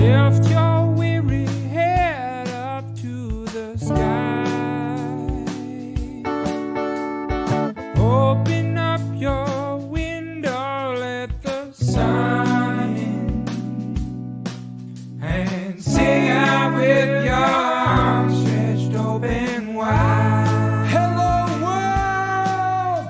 Lift your weary head up to the sky. Open up your window, let the sun in, and sing out with your arms stretched open wide. Hello world!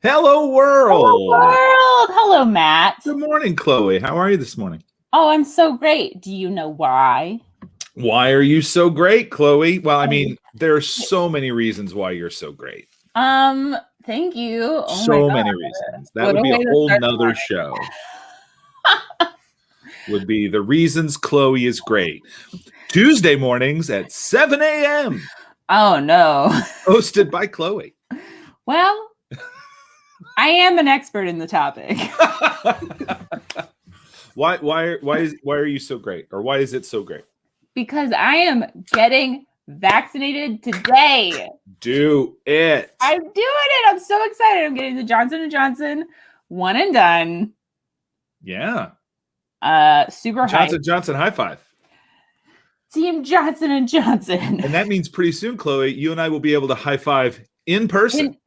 Hello, world. Hello, world. Hello, Matt. Good morning, Chloe. How are you this morning? Oh, I'm so great. Do you know why? Why are you so great, Chloe? Well, I mean, there are so many reasons why you're so great. Thank you. Oh So my many God. reasons. That What would a be a way to whole start the nother morning. show. Would be the reasons Chloe is great. Tuesday mornings at 7 a.m. Oh no. Hosted by Chloe. Well, I am an expert in the topic. Why are you so great? Or why is it so great? Because I am getting vaccinated today. Do it. I'm doing it. I'm so excited. I'm getting the Johnson & Johnson one and done. Yeah. Super Johnson hyped. Johnson high five. Team Johnson & Johnson. And that means pretty soon, Chloe, you and I will be able to high five in person.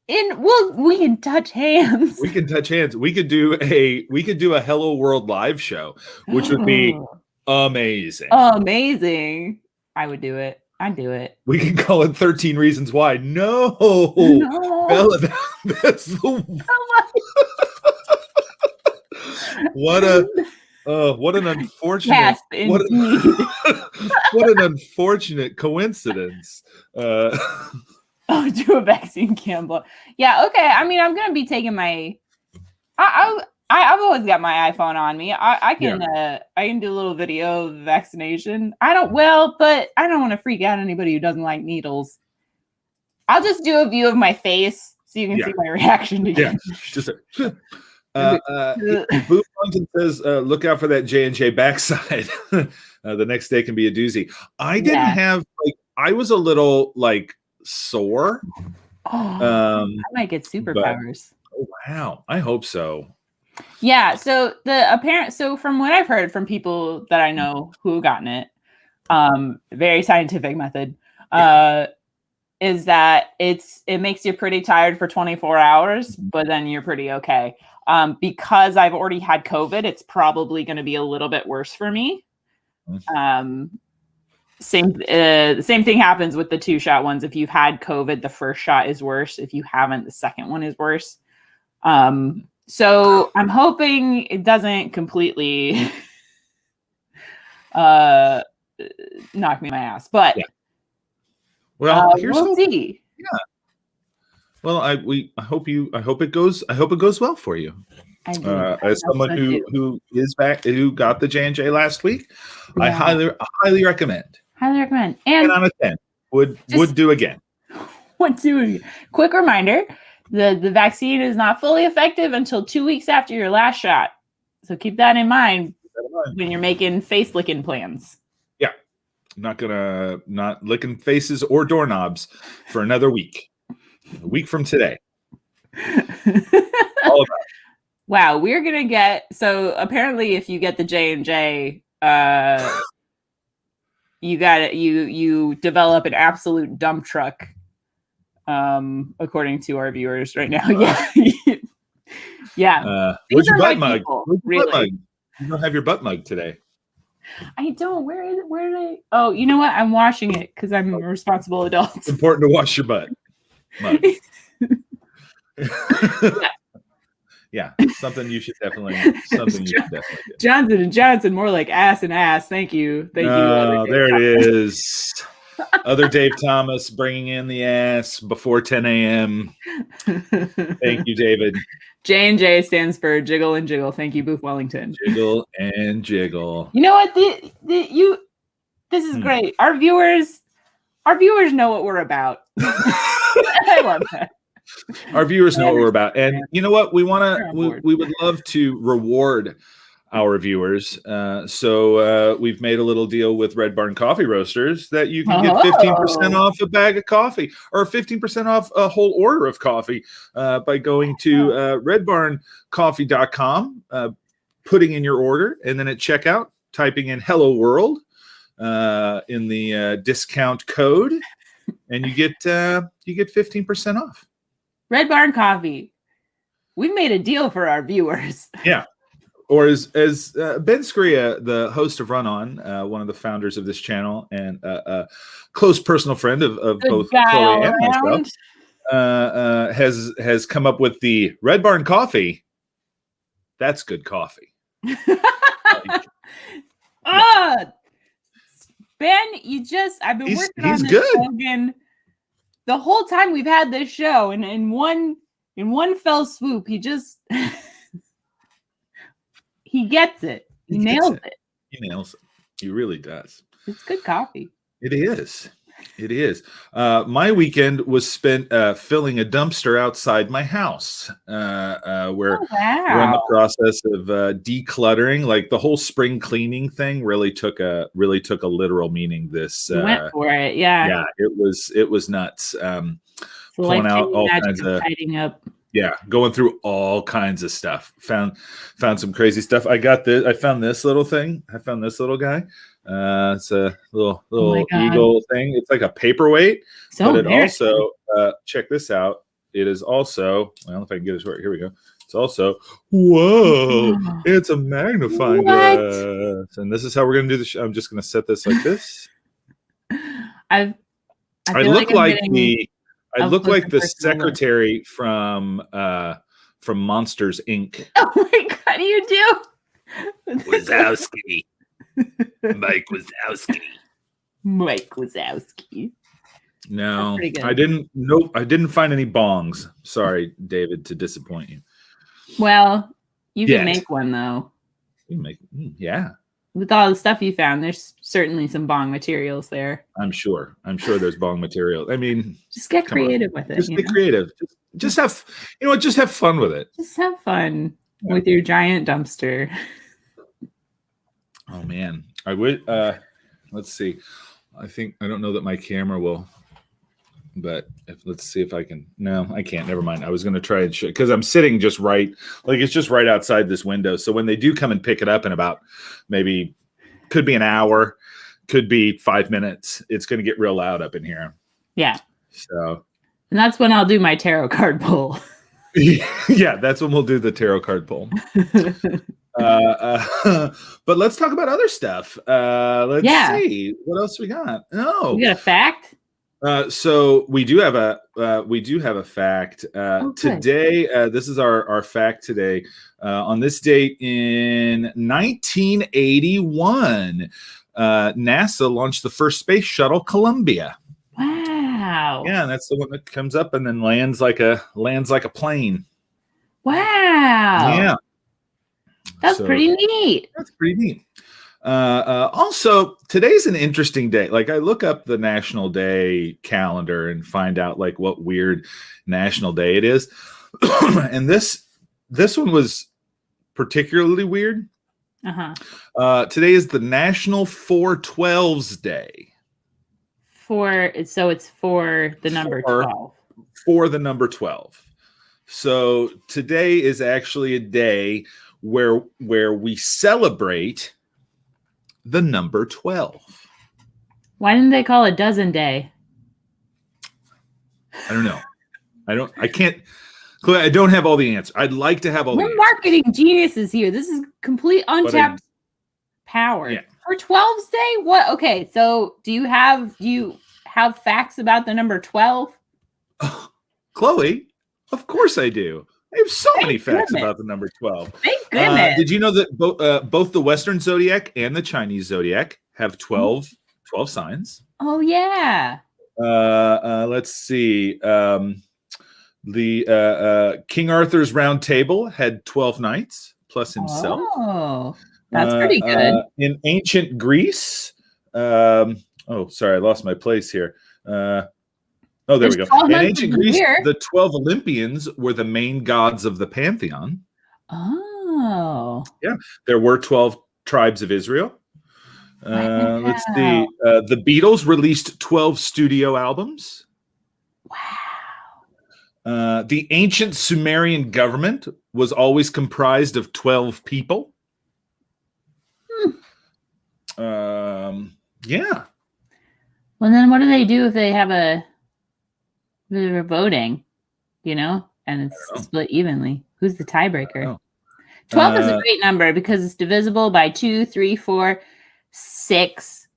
We can touch hands. We can touch hands. We could do a Hello World live show, which would be amazing. Amazing. I would do it. I'd do it. We can call it 13 Reasons Why. No. Bella, that's the what an unfortunate Gasp, indeed. what an unfortunate coincidence. Oh, do a vaccine gamble. Yeah, okay. I mean, I'm gonna be taking my. I've always got my iPhone on me. I can do a little video of the vaccination. But I don't want to freak out anybody who doesn't like needles. I'll just do a view of my face so you can see my reaction to it. Just Boo Wellington says, look out for that J&J backside. The next day can be a doozy. I didn't have I was a little sore. I might get superpowers. Oh wow, I hope so. Yeah, so from what I've heard from people that I know who have gotten it, very scientific method, is that it makes you pretty tired for 24 hours, but then you're pretty okay. Because I've already had COVID, it's probably going to be a little bit worse for me. The same thing happens with the 2-shot ones. If you've had COVID, the first shot is worse. If you haven't, the second one is worse. So I'm hoping it doesn't completely knock me in my ass, but well, we'll see. Yeah. Well, I hope it goes well for you. As someone who is back, who got the J&J last week, I highly recommend. Highly recommend. And 10 out of 10 would do again. Quick reminder: the vaccine is not fully effective until 2 weeks after your last shot. So keep that in mind when you're making face licking plans. Yeah, not licking faces or doorknobs for another week. A week from today. All about it. Wow, we're gonna get apparently if you get the J&J, you develop an absolute dump truck, according to our viewers right now. Yeah. Where's your butt mug? Really? You don't have your butt mug today. I don't. Where is it? Where did I? Oh, you know what? I'm washing it because I'm a responsible adult. It's important to wash your butt. Mug. Yeah, something you should definitely do. Johnson & Johnson, more like ass and ass. Thank you. Oh, there it is. Other Dave Thomas bringing in the ass before 10 a.m. Thank you, David. J&J stands for Jiggle and Jiggle. Thank you, Booth Wellington. Jiggle and Jiggle. You know what? This is great. Our viewers Our viewers know what we're about. I love that. Our viewers know what we're about. And you know what? We would love to reward our viewers. So we've made a little deal with Red Barn Coffee Roasters that you can get 15% off a bag of coffee or 15% off a whole order of coffee by going to redbarncoffee.com, putting in your order, and then at checkout, typing in Hello World in the discount code, and you get 15% off. Red Barn Coffee. We've made a deal for our viewers. Yeah. Or as Ben Scria, the host of Run On, one of the founders of this channel and a close personal friend of both Chloe and myself, has come up with the Red Barn Coffee. That's good coffee. Ben, I've been working on this good. slogan the whole time we've had this show, and in one fell swoop, he just he gets it. He nails it. He nails it. He really does. It's good coffee. It is. It is. My weekend was spent filling a dumpster outside my house. We're in the process of decluttering. Like the whole spring cleaning thing really took a literal meaning. This went for it, yeah. Yeah, it was nuts. Pulling out all kinds of tidying up. Yeah, going through all kinds of stuff. Found some crazy stuff. I found this little thing. I found this little guy. It's a little eagle thing. It's like a paperweight, but it also check this out. It is also, well, if I can get this right, here we go. It's also, whoa! It's a magnifying glass, and this is how we're gonna do this. I'm just gonna set this like this. I look like the secretary from Monsters Inc. Oh my god, you do? Wazowski. Mike Wazowski. No, I didn't. Nope, I didn't find any bongs. Sorry, David, to disappoint you. Well, you can make one though. You make, yeah. With all the stuff you found, there's certainly some bong materials there. I'm sure there's bong material. I mean, just get creative with it. Just get creative. Just have, just have fun with it. Just have fun with your giant dumpster. Oh man, I would. Let's see. I don't know that my camera will, but let's see if I can. No, I can't. Never mind. I was going to try and show because I'm sitting just right, like it's just right outside this window. So when they do come and pick it up in about maybe could be an hour, could be 5 minutes, it's going to get real loud up in here. Yeah. So. And that's when I'll do my tarot card pull. Yeah, that's when we'll do the tarot card pull. But let's talk about other stuff. Let's see what else we got. Oh, we got a fact. So we do have a fact today. This is our fact today. On this date in 1981, NASA launched the first space shuttle, Columbia. Wow. Yeah, that's the one that comes up and then lands like a plane. Wow. Yeah. That's pretty neat. That's pretty neat. Also, today's an interesting day. Like I look up the National Day calendar and find out like what weird National Day it is. And this one was particularly weird. Today is the National 412s Day. It's for the number 12. For the number 12. So today is actually a day where we celebrate the number 12. Why didn't they call it Dozen Day? I don't know. I can't. I don't have all the answers. I'd like to have all the answers. We're marketing geniuses here. This is complete untapped power. Yeah. For 12's Day? What? Okay, so do you have facts about the number 12? Chloe, of course I do. I have so many facts about the number 12. Thank goodness. Did you know that both the Western zodiac and the Chinese zodiac have 12 signs? Oh yeah. Let's see. The King Arthur's Round Table had 12 knights plus himself. Oh, that's pretty good. In ancient Greece, sorry, I lost my place here. Oh, there we go. 12 In months ancient of the Greece, year. the 12 Olympians were the main gods of the pantheon. Oh. Yeah, there were 12 tribes of Israel. Let's see. The Beatles released 12 studio albums. Wow. The ancient Sumerian government was always comprised of 12 people. Yeah. Well, then what do they do if they have a they're voting, and it's split evenly? Who's the tiebreaker? 12 is a great number because it's divisible by 2, 3, 4, 6,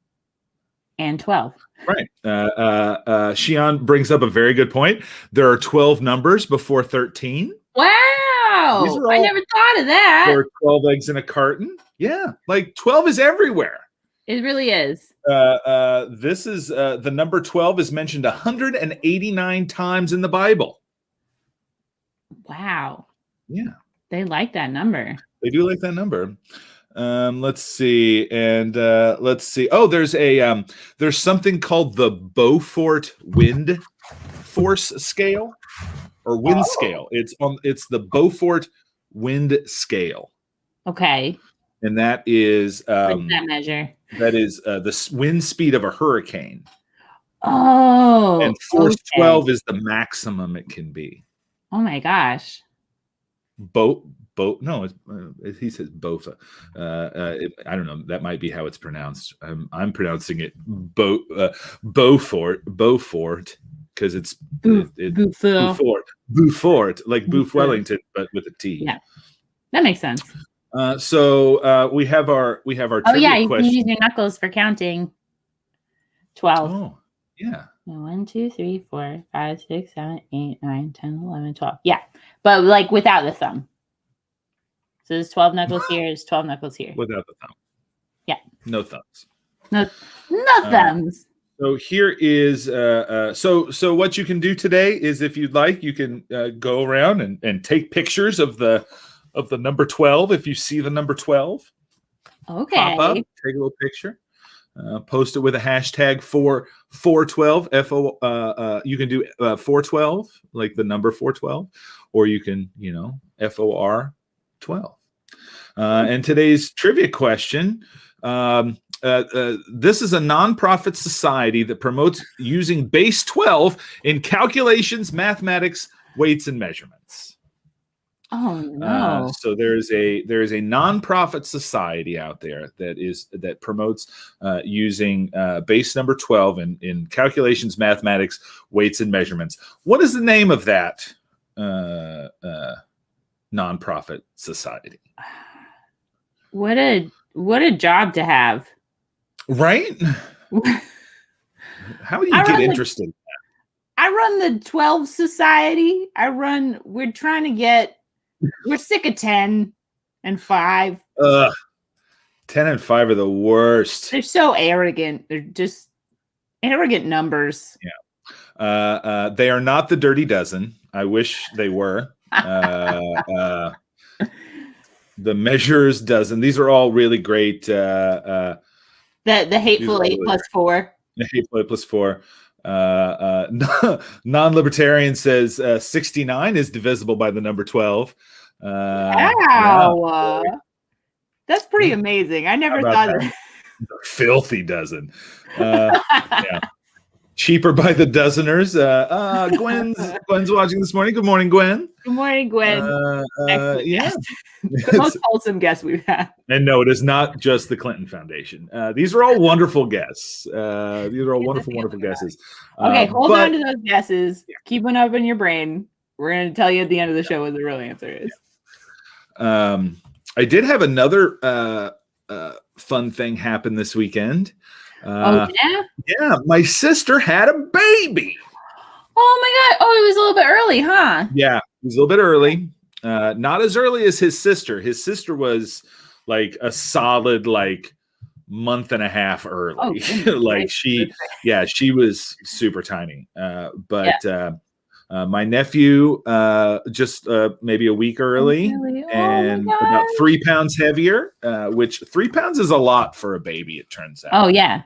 and 12. Right. Shion brings up a very good point. There are 12 numbers before 13. Wow. I never thought of that. There are 12 eggs in a carton. Yeah. Like 12 is everywhere. It really is. This is the number 12 is mentioned 189 times in the Bible. Wow. Yeah. They like that number. They do like that number. Let's see. And let's see. Oh, there's something called the Beaufort wind force scale or wind scale. It's the Beaufort wind scale. Okay. And that is what does that measure? That is the wind speed of a hurricane. Oh. And force 12 is the maximum it can be. Oh my gosh. No, he says Bofa. I don't know. That might be how it's pronounced. I'm pronouncing it Beaufort, because it's Beaufort, like Boof Wellington, but with a T. Yeah, that makes sense. So we have our trivia you question. can use your knuckles for counting. 12. Oh, yeah. 1, 2, 3, 4, 5, 6, 7, 8, 9, 10, 11, 12. Yeah, but like without the thumb. So there's 12 knuckles here. There's 12 knuckles here. Without the thumb. Yeah. No thumbs. No thumbs. So here is so what you can do today is, if you'd like, you can go around and take pictures of the number 12. If you see the number 12, okay, pop up, take a little picture, post it with a hashtag 412 you can do 412, like the number 412, or you can FOR 12. And today's trivia question. This is a nonprofit society that promotes using base 12 in calculations, mathematics, weights, and measurements. Oh no! So there is a nonprofit society out there that promotes using base number 12 in calculations, mathematics, weights, and measurements. What is the name of that nonprofit society? What a job to have. Right? How do you get interested? I run the 12 society. We're sick of 10 and 5. 10 and 5 are the worst. They're so arrogant. They're just arrogant numbers. Yeah. They are not the Dirty Dozen. I wish they were. The Measures Dozen. These are all really great. The Hateful 8 plus 4. The Hateful 8 plus 4. Non-libertarian says 69 is divisible by the number 12. Wow. Yeah. That's pretty amazing. I never thought of that. Filthy dozen. Yeah. Cheaper by the dozeners. Gwen's watching this morning. Good morning, Gwen. Good morning, Gwen. Yeah. The most wholesome guest we've had. And no, it is not just the Clinton Foundation. These are all wonderful guests. These are all wonderful guesses. Okay, hold on to those guesses. Yeah. Keep one up in your brain. We're going to tell you at the end of the show what the real answer is. I did have another fun thing happen this weekend. Yeah? Yeah, my sister had a baby. Oh my God. Oh, it was a little bit early, huh? Yeah, it was a little bit early. Not as early as his sister. His sister was like a solid month and a half early. Oh, she was super tiny. My nephew just maybe a week early, and about 3 pounds heavier, which 3 pounds is a lot for a baby, it turns out. Oh, yeah.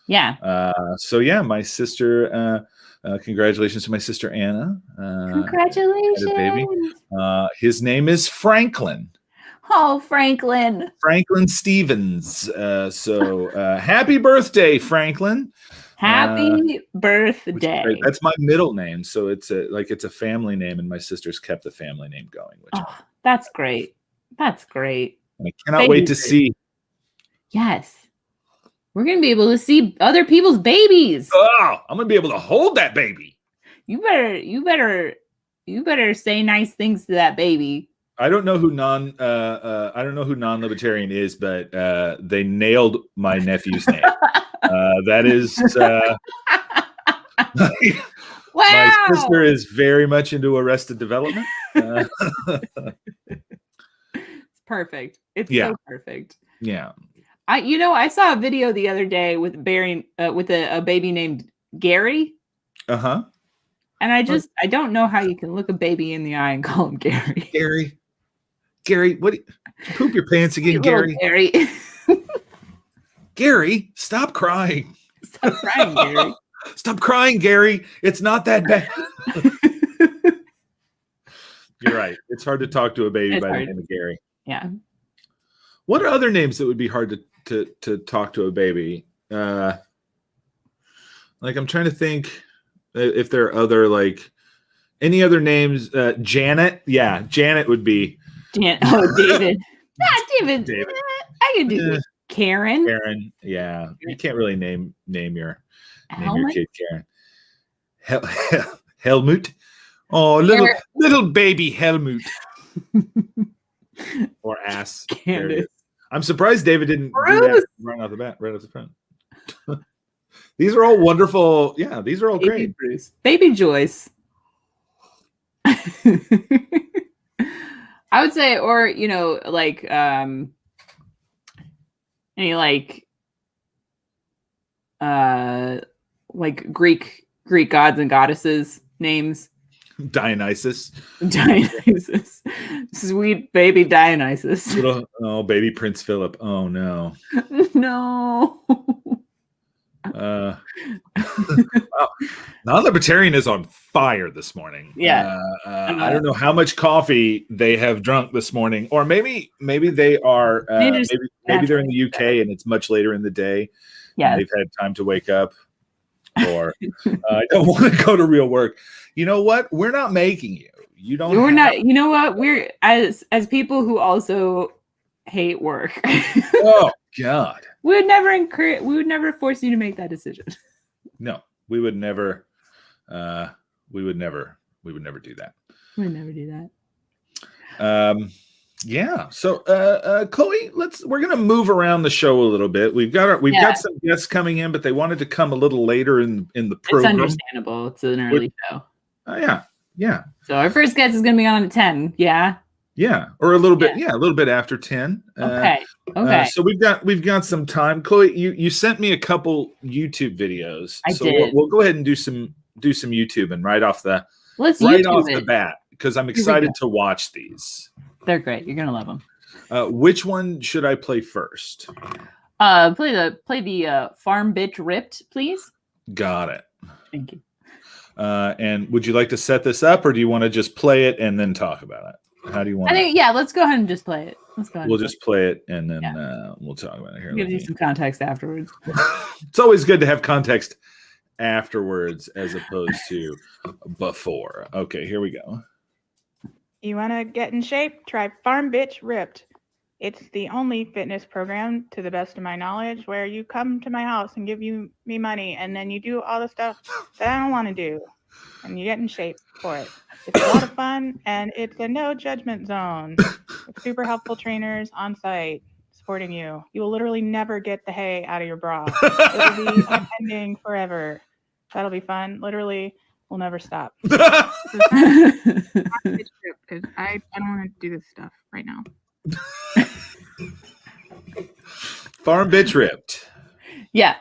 Yeah. So yeah, my sister. Congratulations to my sister Anna. Congratulations. Had a baby. His name is Franklin. Oh, Franklin. Franklin Stevens. Happy birthday, Franklin. Happy birthday. That's my middle name. So it's a family name, and my sister's kept the family name going. That's great. That's great. I cannot wait to see. Yes. We're going to be able to see other people's babies. Oh, I'm going to be able to hold that baby. You better say nice things to that baby. I don't know who non-libertarian is, but they nailed my nephew's name. That is wow. My sister is very much into Arrested Development. It's perfect. It's so perfect. Yeah. I saw a video the other day with a baby named Gary. Uh-huh. And I don't know how you can look a baby in the eye and call him Gary. Gary, what? Poop your pants again, Gary. Gary. Gary, stop crying. Stop crying, Gary. Stop crying, Gary. It's not that bad. You're right. It's hard to talk to a baby by the name of Gary. Yeah. What are other names that would be hard to talk to a baby? I'm trying to think if there are other any other names. Janet. Yeah, Janet would be. David. David. I can do this. Karen. Yeah. You can't really name your kid Karen. Helmut. Oh, little baby Helmut. Or ass. I'm surprised David didn't do that right off the bat, right off the front. These are all wonderful. Yeah, these are all great. Bruce. Baby Joyce. I would say, or any Greek gods and goddesses names. Dionysus. Sweet baby Dionysus. Baby Prince Philip. Oh no. No. Wow. Non-libertarian is on fire this morning. Yeah. I don't know how much coffee they have drunk this morning, or maybe they are. Maybe they're in the UK and it's much later in the day. Yeah, they've had time to wake up, or I don't want to go to real work. You know what? We're not making you. You don't. We're not. You know what? We're as people who also hate work. Oh God. We would never force you to make that decision. No, we would never. We would never do that. We would never do that. Yeah. So, Chloe, we're gonna move around the show a little bit. We've got some guests coming in, but they wanted to come a little later in the program. It's understandable. It's an early show. Yeah. So our first guest is gonna be on at 10. Yeah. Yeah, or a little bit. Yeah, a little bit after 10. Okay. So we've got some time. Chloe, you sent me a couple YouTube videos. I did. We'll go ahead and do some YouTubing right off the bat, because I'm excited to watch these. They're great. You're gonna love them. Which one should I play first? Play the Farm Bitch Ripped, please. Got it. Thank you. And would you like to set this up, or do you want to just play it and then talk about it? How do you want? Let's go ahead and just play it. We'll just play it and then we'll talk about it here. Give you some context afterwards. It's always good to have context afterwards as opposed to before. Okay, here we go. You want to get in shape? Try Farm Bitch Ripped. It's the only fitness program, to the best of my knowledge, where you come to my house and give me money, and then you do all the stuff that I don't want to do, and you get in shape for it. It's a lot of fun, and it's a no judgment zone with super helpful trainers on site supporting you. You will literally never get the hay out of your bra. It will be unending forever. That'll be fun. Literally, we'll never stop. Because I don't want to do this stuff right now. Farm Bitch Ripped. Yeah.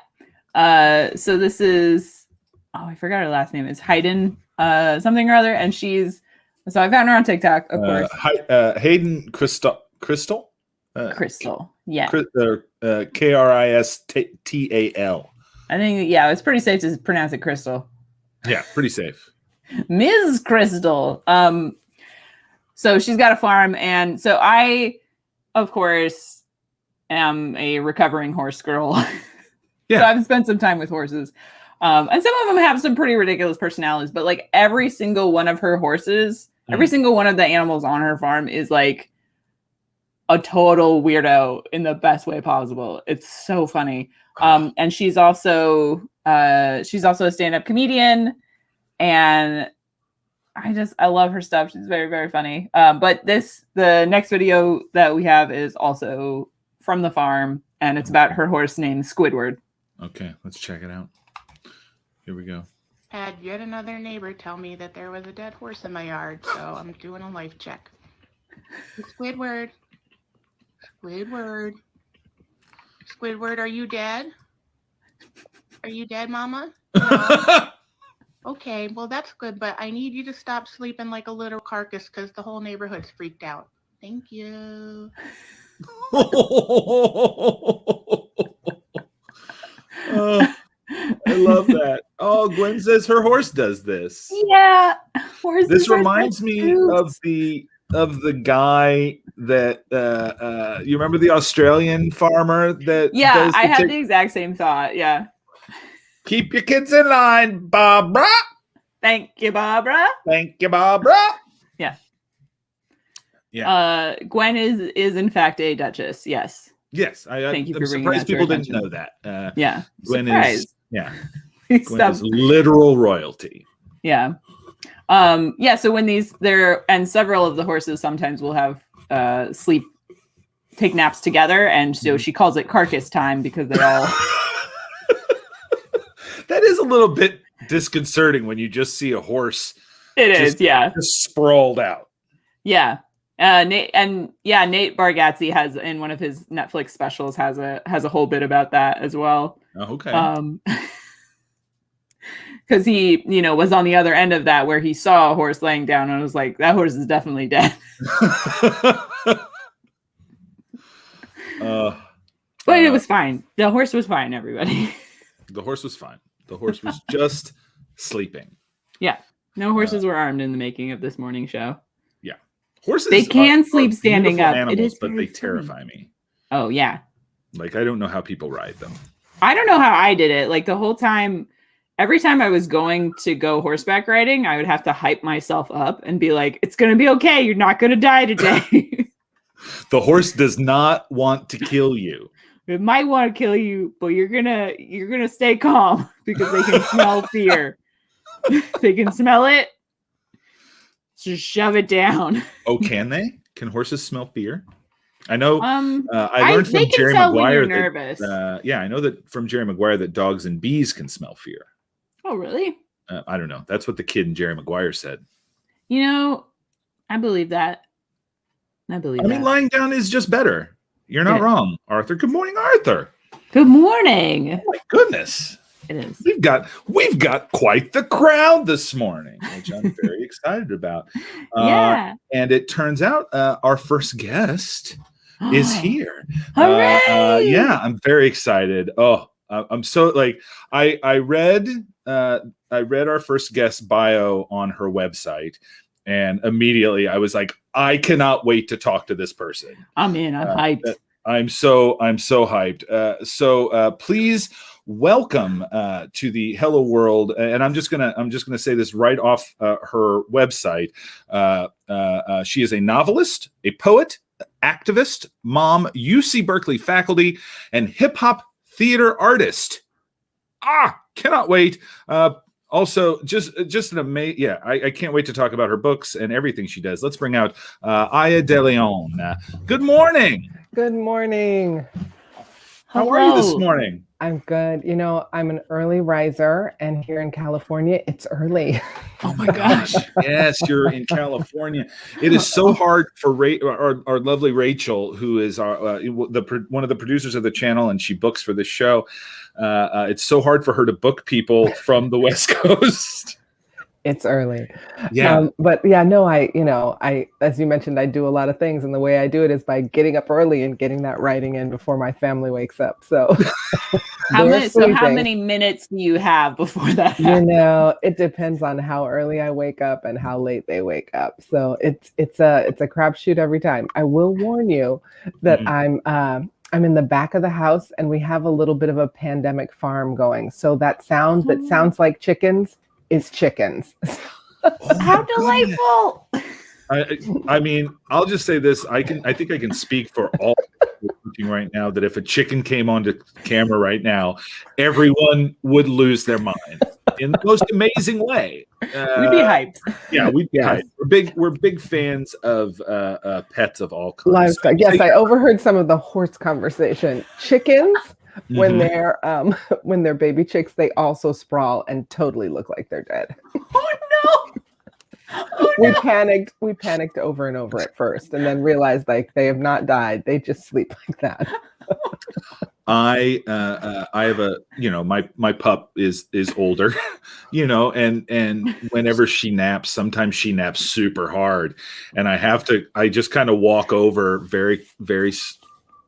So this is, I forgot her last name. It's Hayden something or other, and so I found her on TikTok, of course. Hayden Crystal. Crystal. Yeah. Kristal. I think, yeah, it's pretty safe to pronounce it Crystal. Yeah, pretty safe. Ms. Crystal. So she's got a farm, and so I, of course, am a recovering horse girl. Yeah. So I've spent some time with horses. And some of them have some pretty ridiculous personalities, but like every single one of her horses, every single one of the animals on her farm is like a total weirdo in the best way possible. It's so funny. And she's also a stand-up comedian, and I love her stuff. She's very, very funny. But the next video that we have is also from the farm, and it's about her horse named Squidward. Okay, let's check it out. Here we go. Had yet another neighbor tell me that there was a dead horse in my yard, so I'm doing a life check. Squidward. Squidward. Squidward, are you dead? Are you dead, Mama? No. Okay, well, that's good, but I need you to stop sleeping like a little carcass because the whole neighborhood's freaked out. Thank you. I love that. Oh, Gwen says her horse does this. Yeah. Horses This are reminds so me cute. of the guy that you remember, the Australian farmer that Yeah, does I had the exact same thought. Yeah. keep your kids in line, Barbara. Thank you, Barbara. Thank you, Barbara. Yeah. Yeah. Gwen is in fact a duchess. Yes. Yes, Thank you I'm for bringing surprised that to our people didn't attention. know that. Yeah. Gwen Surprise. is Gwen Stop. is literal royalty. Yeah. So when and several of the horses sometimes will have take naps together, and so she calls it carcass time because they all That is a little bit disconcerting when you just see a horse just sprawled out. Yeah. Nate Bargatze has, in one of his Netflix specials, has a whole bit about that as well. Oh, okay. Because he, was on the other end of that, where he saw a horse laying down and was like, that horse is definitely dead. But it was fine. The horse was fine, everybody. The horse was fine. The horse was just sleeping. Yeah. No horses were armed in the making of this morning show. Yeah. Horses They can are sleep standing beautiful up. animals, It is but very they terrify me. Oh, yeah. Like, I don't know how people ride them. I don't know how I did it. Like, the whole time, every time I was going to go horseback riding, I would have to hype myself up and be like, it's going to be okay. You're not going to die today. The horse does not want to kill you. It might want to kill you, but you're gonna stay calm because they can smell fear. They can smell it. Just shove it down. Oh, can they? Can horses smell fear? I know. I learned they from can Jerry tell when you're Maguire nervous. I know that from Jerry Maguire that dogs and bees can smell fear. Oh, really? I don't know. That's what the kid in Jerry Maguire said. I believe that. I mean, lying down is just better. You're not wrong, Arthur. Good morning, Arthur. Good morning. Oh my goodness. It is. We've got quite the crowd this morning, which I'm very excited about. Yeah. And it turns out our first guest is here. Hooray! Yeah, I'm very excited. Oh, I'm so I read our first guest bio on her website, and immediately I was like, I cannot wait to talk to this person. I'm in. I'm hyped. I'm so hyped. So please welcome to the Hello World. And I'm just gonna say this right off her website. She is a novelist, a poet, activist, mom, UC Berkeley faculty, and hip hop theater artist. Cannot wait. Also, just an amazing. Yeah, I can't wait to talk about her books and everything she does. Let's bring out Aya De Leon. Good morning. Good morning. How are you this morning? I'm good. I'm an early riser, and here in California, it's early. Oh my gosh. Yes, you're in California. It is so hard for our lovely Rachel, who is one of the producers of the channel, and she books for this show. It's so hard for her to book people from the West Coast. It's early. Yeah. But yeah, no, I, as you mentioned, I do a lot of things. And the way I do it is by getting up early and getting that writing in before my family wakes up. So how many minutes do you have before that happens? It depends on how early I wake up and how late they wake up. So it's a crapshoot every time. I will warn you that I'm in the back of the house and we have a little bit of a pandemic farm going. So that sound that sounds like chickens is chickens. How delightful. I mean, I'll just say this. I think I can speak for all people right now that if a chicken came onto camera right now, everyone would lose their mind in the most amazing way. We'd be hyped. Yeah, we'd be hyped. We're big fans of pets of all kinds. Livestock. Yes, I overheard some of the horse conversation. Chickens, when they're baby chicks, they also sprawl and totally look like they're dead. Oh no! Oh, no. We panicked over and over at first, and then realized like they have not died. They just sleep like that. I have a my pup is older, and whenever she naps, sometimes she naps super hard, and I just kind of walk over very very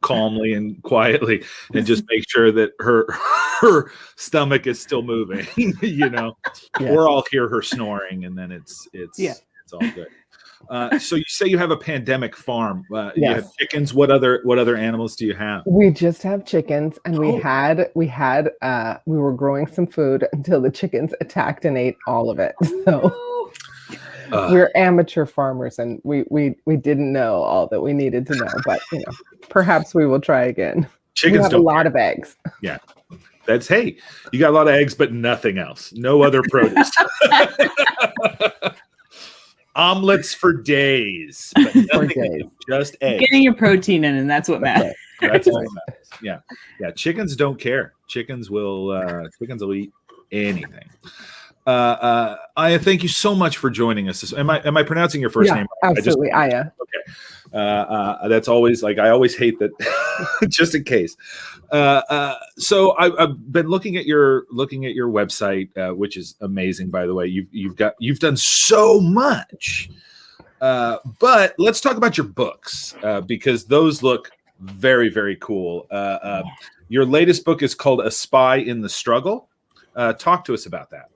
calmly and quietly and just make sure that her stomach is still moving. Or I'll hear her snoring, and then it's all good. So you say you have a pandemic farm. You have chickens. What other animals do you have? We just have chickens, and we were growing some food until the chickens attacked and ate all of it. So we're amateur farmers, and we didn't know all that we needed to know, but perhaps we will try again. Chickens have a lot of eggs. Yeah. You got a lot of eggs, but nothing else. No other produce. Omelets for days. But nothing, just eggs. Getting your protein in, and that's what matters. That's all that matters. Yeah. Chickens don't care. Chickens will eat anything. Aya, thank you so much for joining us. Am I pronouncing your first name? Absolutely, Aya. Okay. That's always I always hate that. Just in case. So I've been looking at your website, which is amazing, by the way. You've done so much. But let's talk about your books, because those look very, very cool. Your latest book is called A Spy in the Struggle. Talk to us about that.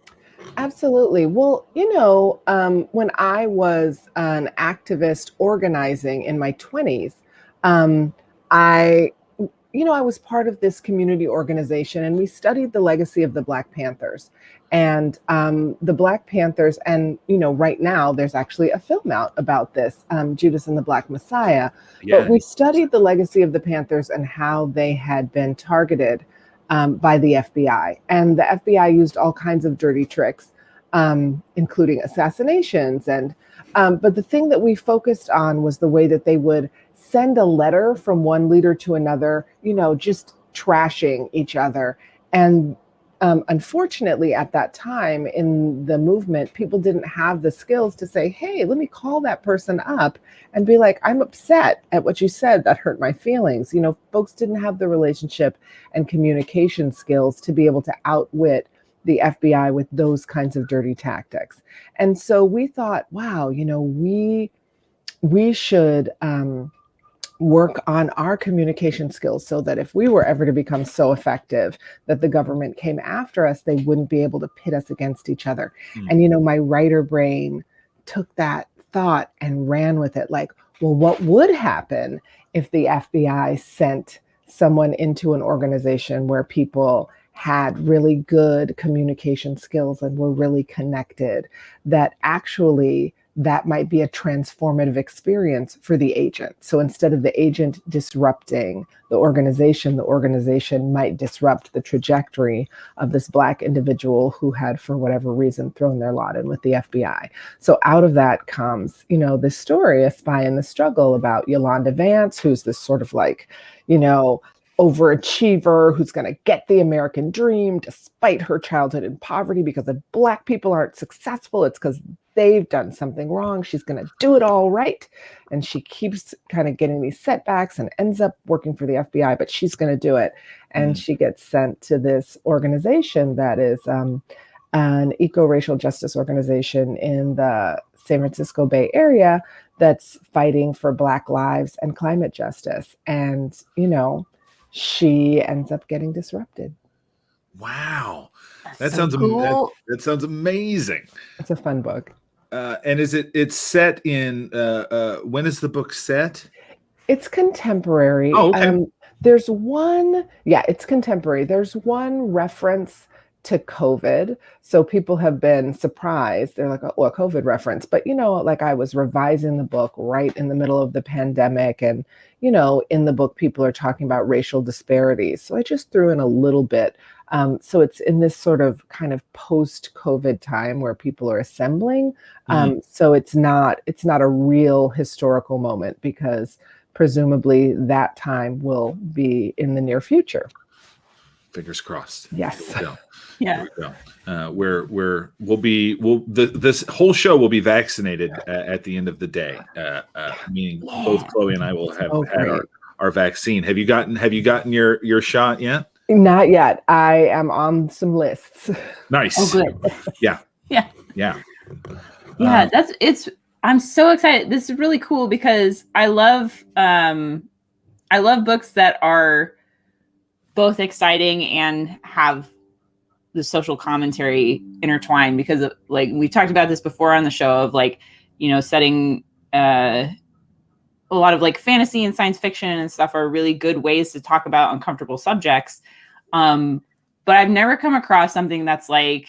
Absolutely. Well, when I was an activist organizing in my 20s, I was part of this community organization, and we studied the legacy of the Black Panthers. And the Black Panthers, and right now there's actually a film out about this, Judas and the Black Messiah. Yeah. But we studied the legacy of the Panthers and how they had been targeted by the FBI. And the FBI used all kinds of dirty tricks, including assassinations. But the thing that we focused on was the way that they would send a letter from one leader to another, just trashing each other. And unfortunately, at that time in the movement, people didn't have the skills to say, hey, let me call that person up and be like, I'm upset at what you said. That hurt my feelings. Folks didn't have the relationship and communication skills to be able to outwit the FBI with those kinds of dirty tactics. And so we thought, wow, we should work on our communication skills so that if we were ever to become so effective that the government came after us, they wouldn't be able to pit us against each other. And, my writer brain took that thought and ran with it. Like, well, what would happen if the FBI sent someone into an organization where people had really good communication skills and were really connected, that actually that might be a transformative experience for the agent. So instead of the agent disrupting the organization might disrupt the trajectory of this Black individual who had, for whatever reason, thrown their lot in with the FBI. So out of that comes, this story, A Spy in the Struggle, about Yolanda Vance, who's this sort of overachiever who's going to get the American dream despite her childhood in poverty, because if Black people aren't successful, it's because they've done something wrong. She's going to do it all right. And she keeps kind of getting these setbacks and ends up working for the FBI, but she's going to do it. And she gets sent to this organization that is an eco-racial justice organization in the San Francisco Bay Area that's fighting for Black lives and climate justice. And, she ends up getting disrupted. Wow. That's so cool. That sounds amazing. It's a fun book. And it's set in, when is the book set? It's contemporary. Oh, okay. It's contemporary. There's one reference to COVID. So people have been surprised. They're like, oh, a COVID reference. But, like I was revising the book right in the middle of the pandemic. And, in the book, people are talking about racial disparities. So I just threw in a little bit. So it's in this sort of kind of post-COVID time where people are assembling. So it's not a real historical moment because presumably that time will be in the near future. Fingers crossed. Yes. Yeah. This whole show will be vaccinated at the end of the day. Meaning both Chloe and I will have had our vaccine. Have you gotten your shot yet? Not yet. I am on some lists. Nice. Oh, good. Yeah. Yeah. I'm so excited. This is really cool because I love books that are both exciting and have the social commentary intertwined because of, like, we talked about this before on the show of setting a lot of like fantasy and science fiction and stuff are really good ways to talk about uncomfortable subjects. But I've never come across something that's like,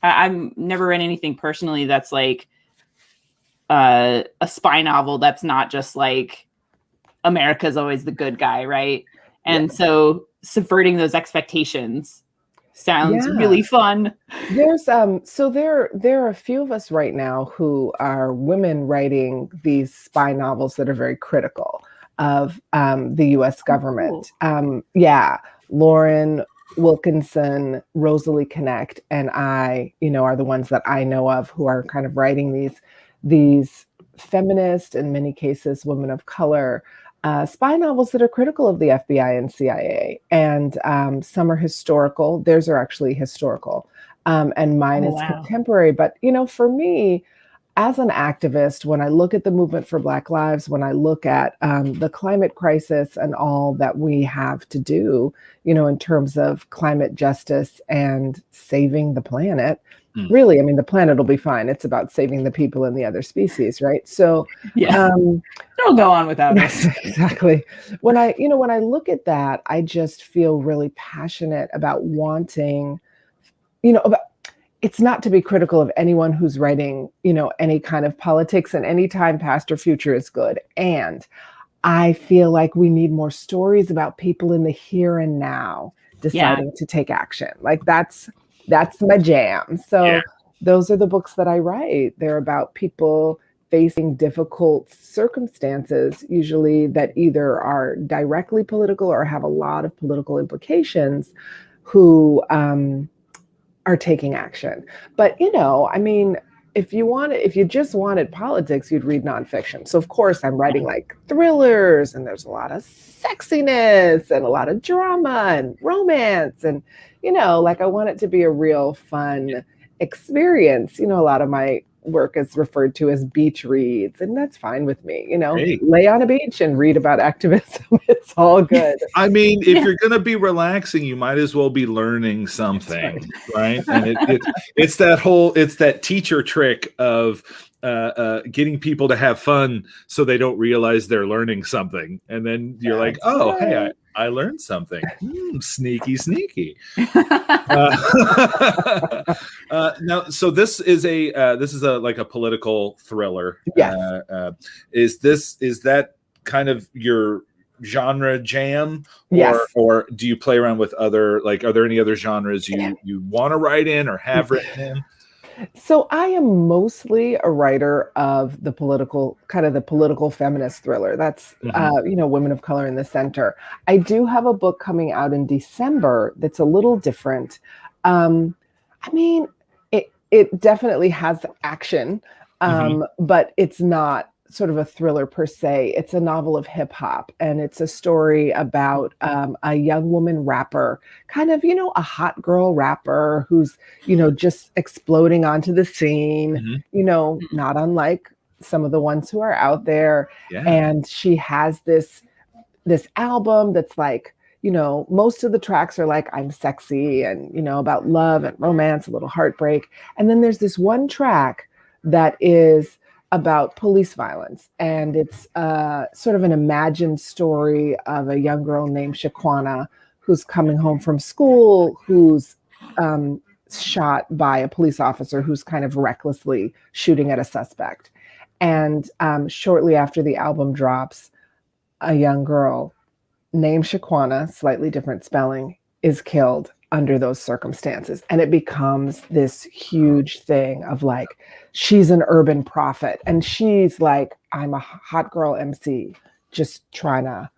I've never read anything personally that's like a spy novel that's not just like America's always the good guy, right? And so subverting those expectations sounds really fun. There's so there are a few of us right now who are women writing these spy novels that are very critical of the U.S. government. Cool. Lauren Wilkinson, Rosalie Connect, and I, are the ones that I know of who are kind of writing these feminist, in many cases, women of color spy novels that are critical of the FBI and CIA. And some are historical. Theirs are actually historical. And mine is contemporary. But, for me, as an activist, when I look at the movement for Black lives, when I look at the climate crisis and all that we have to do, in terms of climate justice and saving the planet, really, I mean, the planet will be fine. It's about saving the people and the other species, right? So it'll go on without us. Exactly. When I look at that, I just feel really passionate about wanting, it's not to be critical of anyone who's writing, any kind of politics, and any time past or future is good. And I feel like we need more stories about people in the here and now deciding to take action. Like that's my jam. So those are the books that I write. They're about people facing difficult circumstances, usually that either are directly political or have a lot of political implications, who are taking action. But, I mean, if you just wanted politics, you'd read nonfiction. So of course I'm writing like thrillers, and there's a lot of sexiness and a lot of drama and romance. And, like I want it to be a real fun experience. A lot of my work is referred to as beach reads, and that's fine with me. Lay on a beach and read about activism. It's all good. I mean, if you're going to be relaxing, you might as well be learning something, right? And it's that teacher trick of getting people to have fun so they don't realize they're learning something, and then you're like, oh, hey, I learned something. Sneaky. Now, so this is a like a political thriller. Yes. Is that kind of your genre jam? Yes. Or do you play around with other, like, are there any other genres you want to write in or have written in? So I am mostly a writer of the political feminist thriller. That's, women of color in the center. I do have a book coming out in December that's a little different. I mean, it definitely has action, but it's not sort of a thriller per se. It's a novel of hip hop, and it's a story about a young woman rapper, kind of, a hot girl rapper who's, just exploding onto the scene, not unlike some of the ones who are out there. Yeah. And she has this album that's like, most of the tracks are like, I'm sexy and, about love and romance, a little heartbreak. And then there's this one track that is about police violence. And it's sort of an imagined story of a young girl named Shaquana who's coming home from school, who's shot by a police officer who's kind of recklessly shooting at a suspect. And shortly after the album drops, a young girl named Shaquana, slightly different spelling, is killed under those circumstances. And it becomes this huge thing of like, she's an urban prophet. And she's like, I'm a hot girl MC, just trying to,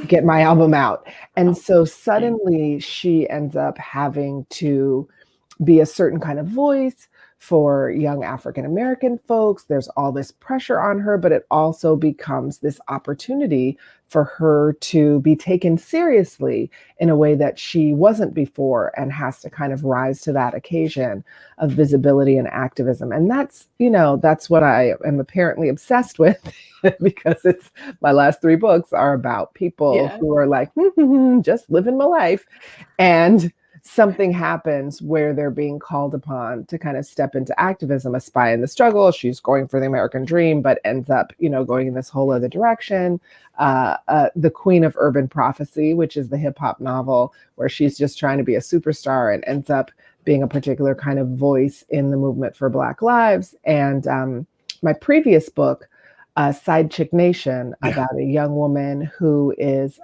get my album out. And so suddenly she ends up having to be a certain kind of voice for young African-American folks. There's all this pressure on her, but it also becomes this opportunity for her to be taken seriously in a way that she wasn't before, and has to kind of rise to that occasion of visibility and activism. And that's what I am apparently obsessed with because it's my last 3 books are about people who are like, just living my life. And something happens where they're being called upon to kind of step into activism. A spy in the struggle. She's going for the American dream, but ends up, going in this whole other direction. The Queen of Urban Prophecy, which is the hip hop novel where she's just trying to be a superstar and ends up being a particular kind of voice in the movement for Black lives. And my previous book, Side Chick Nation, about a young woman who is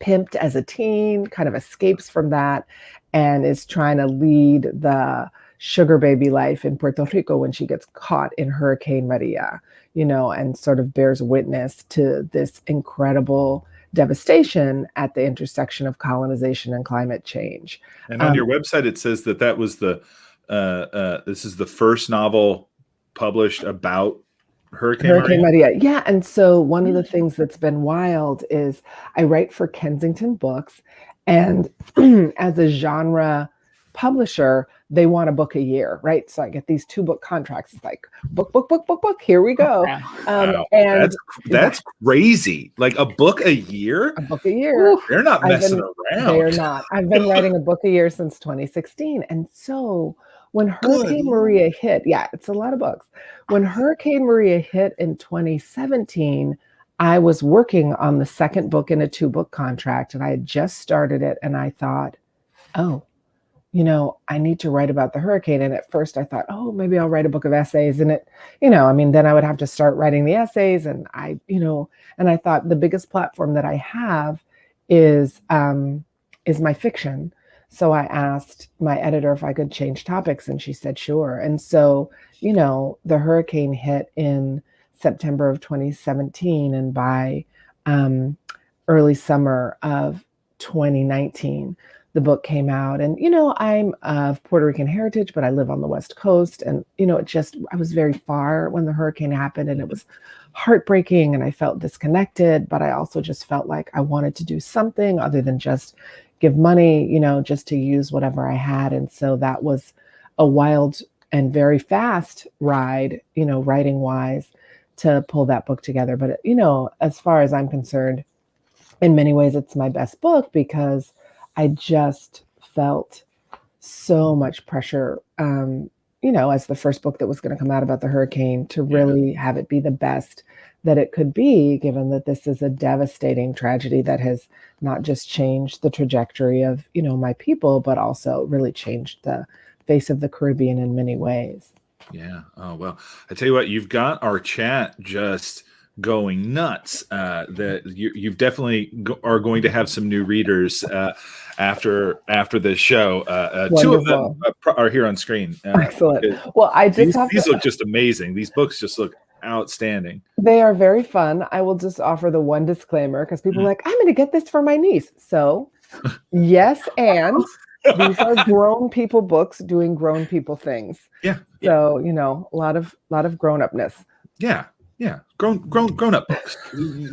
pimped as a teen, kind of escapes from that, and is trying to lead the sugar baby life in Puerto Rico when she gets caught in Hurricane Maria, and sort of bears witness to this incredible devastation at the intersection of colonization and climate change. And on your website, it says that was this is the first novel published about Hurricane Maria. Yeah. And so one of the things that's been wild is I write for Kensington Books, and as a genre publisher, they want a book a year, right? So I get these 2-book contracts. It's like book. Here we go. Wow. And that's crazy. Like a book a year? A book a year. They're not messing around. They're not. I've been writing a book a year since 2016. And so when Hurricane Maria hit, it's a lot of books. When Hurricane Maria hit in 2017, I was working on the second book in a 2-book contract, and I had just started it. And I thought, I need to write about the hurricane. And at first I thought, maybe I'll write a book of essays. And then I would have to start writing the essays. And and I thought the biggest platform that I have is my fiction. So I asked my editor if I could change topics, and she said, sure. And so, the hurricane hit in September of 2017. And by early summer of 2019, the book came out. And, I'm of Puerto Rican heritage, but I live on the West Coast. And, I was very far when the hurricane happened, and it was heartbreaking, and I felt disconnected, but I also just felt like I wanted to do something other than just give money, just to use whatever I had. And so that was a wild and very fast ride, writing wise, to pull that book together. But, as far as I'm concerned, in many ways, it's my best book because I just felt so much pressure, as the first book that was going to come out about the hurricane, to really have it be the best that it could be, given that this is a devastating tragedy that has not just changed the trajectory of, my people, but also really changed the face of the Caribbean in many ways. Yeah. Oh, well, I tell you what, you've got our chat just going nuts. That you've definitely are going to have some new readers after this show. 2 of them are here on screen. Excellent. Well, I just these look just amazing. These books just look outstanding. They are very fun. I will just offer the one disclaimer, because people are like, I'm going to get this for my niece. So yes, and these are grown people books doing grown people things. Yeah. So, a lot of grown-upness. Yeah. Grown up books.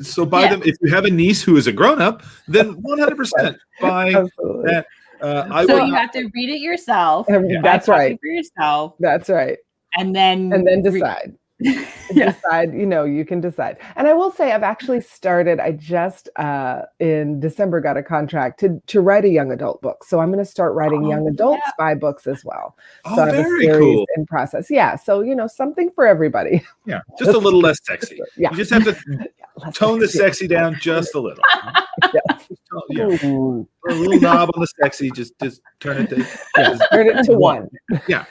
So buy them. If you have a niece who is a grown up, then 100% buy Absolutely. that. You have to read it yourself. That's right. For yourself. That's right. And then decide. Decide, you can decide. And I will say, I've actually started, I just in December got a contract to write a young adult book. So I'm going to start writing young adult spy books as well. So I have a series in process. Yeah. So, something for everybty. Yeah. Just a little less sexy. You just have to tone the sexy down just a little. Yeah. A little knob on the sexy, just turn it to one. Yeah.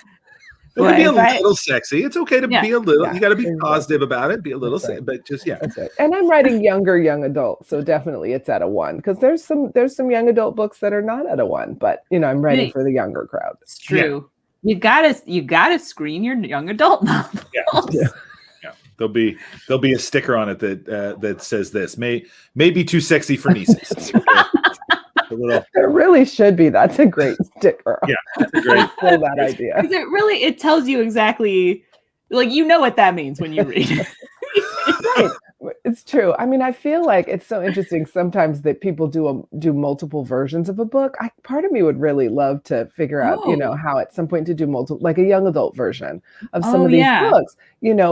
It can be a little sexy. It's okay to be a little. You got to be positive about it. Be a little, but just That's right. And I'm writing younger young adult, so definitely it's at a 1 because there's some young adult books that are not at a 1, but I'm writing for the younger crowd. It's true. You gotta screen your young adult novels. Yeah. There'll be a sticker on it that says this may be too sexy for nieces. There really should be. That's a great sticker. Yeah, that's a great that idea. Because it tells you exactly, what that means when you read it. Right. It's true. I mean, I feel like it's so interesting sometimes that people do multiple versions of a book. Part of me would really love to figure out, how at some point to do multiple, like a young adult version of some of these books,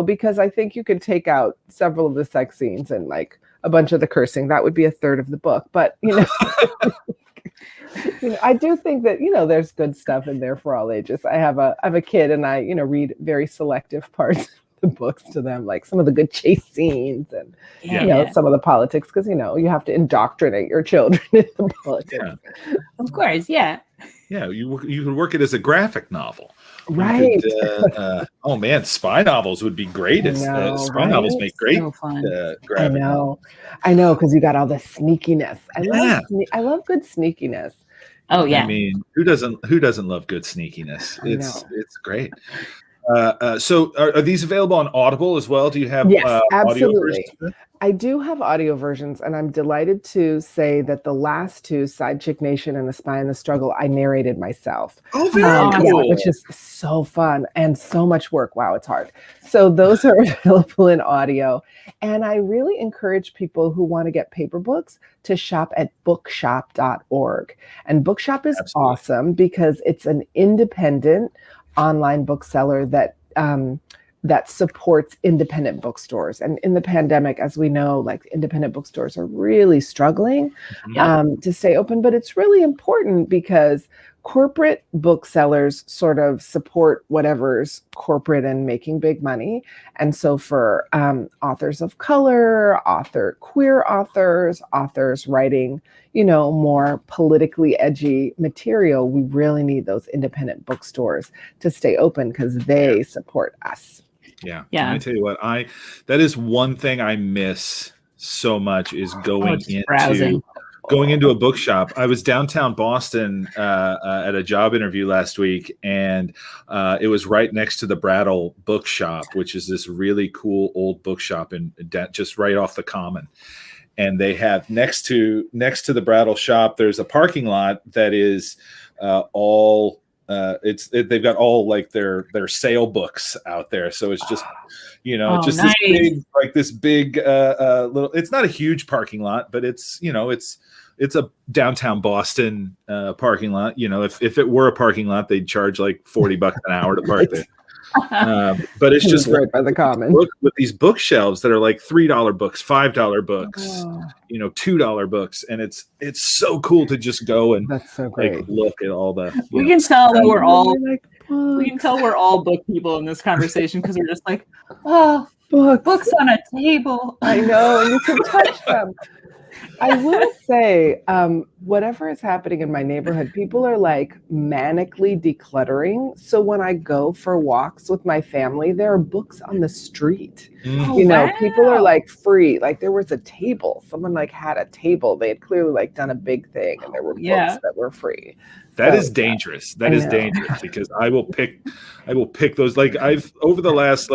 because I think you could take out several of the sex scenes and like a bunch of the cursing. That would be a third of the book. But, I do think that, there's good stuff in there for all ages. I have a kid and I, read very selective parts of the books to them, like some of the good chase scenes and, some of the politics, because, you have to indoctrinate your children into politics. Yeah. Of course. Yeah. Yeah. You could work it as a graphic novel. Right. Oh man, spy novels would be great. Spy novels make great. So fun. I know, because you got all the sneakiness. I love good sneakiness. Oh yeah. I mean, who doesn't love good sneakiness? It's great. So are these available on Audible as well? Do you have audio versions? I do have audio versions, and I'm delighted to say that the last two, Side Chick Nation and The Spy and the Struggle, I narrated myself. Oh, very cool. Yeah, which is so fun and so much work. Wow, it's hard. So those are available in audio. And I really encourage people who want to get paper books to shop at bookshop.org. And Bookshop is awesome because it's an independent online bookseller that supports independent bookstores. And in the pandemic, as we know, like independent bookstores are really struggling to stay open. But it's really important because corporate booksellers sort of support whatever's corporate and making big money. And so for authors of color, queer authors writing, more politically edgy material, we really need those independent bookstores to stay open because they support us. Yeah. Let me tell you what, that is one thing I miss so much is going into a bookshop. I was downtown Boston at a job interview last week, and it was right next to the Brattle Bookshop, which is this really cool old bookshop just right off the Common. And they have next to the Brattle shop, there's a parking lot that is all. They've got all like their sale books out there, so it's just this big little. It's not a huge parking lot, but it's a downtown Boston parking lot. If it were a parking lot, they'd charge like $40 an hour to park there. But it's just right by the Common with these bookshelves that are like $3 books, $5 books, $2 books, and it's so cool to just go and that's so great. Like, look at all the. We can tell that we're all book people in this conversation because we're just like, books on a table. I know, and you can touch them. I will say, whatever is happening in my neighborhood, people are like manically decluttering. So when I go for walks with my family, there are books on the street. People are like free. Like there was a table. Someone like had a table. They had clearly like done a big thing, and there were books that were free. That is dangerous. That is dangerous because I will pick those. Like I've over the last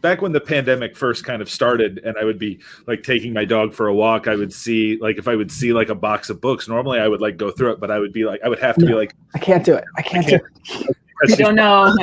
back when the pandemic first kind of started, and I would be like taking my dog for a walk. I would see if I would see like a box of books. Normally I would like go through it, but I would have to be like, I can't do it. I can't do it. We don't know.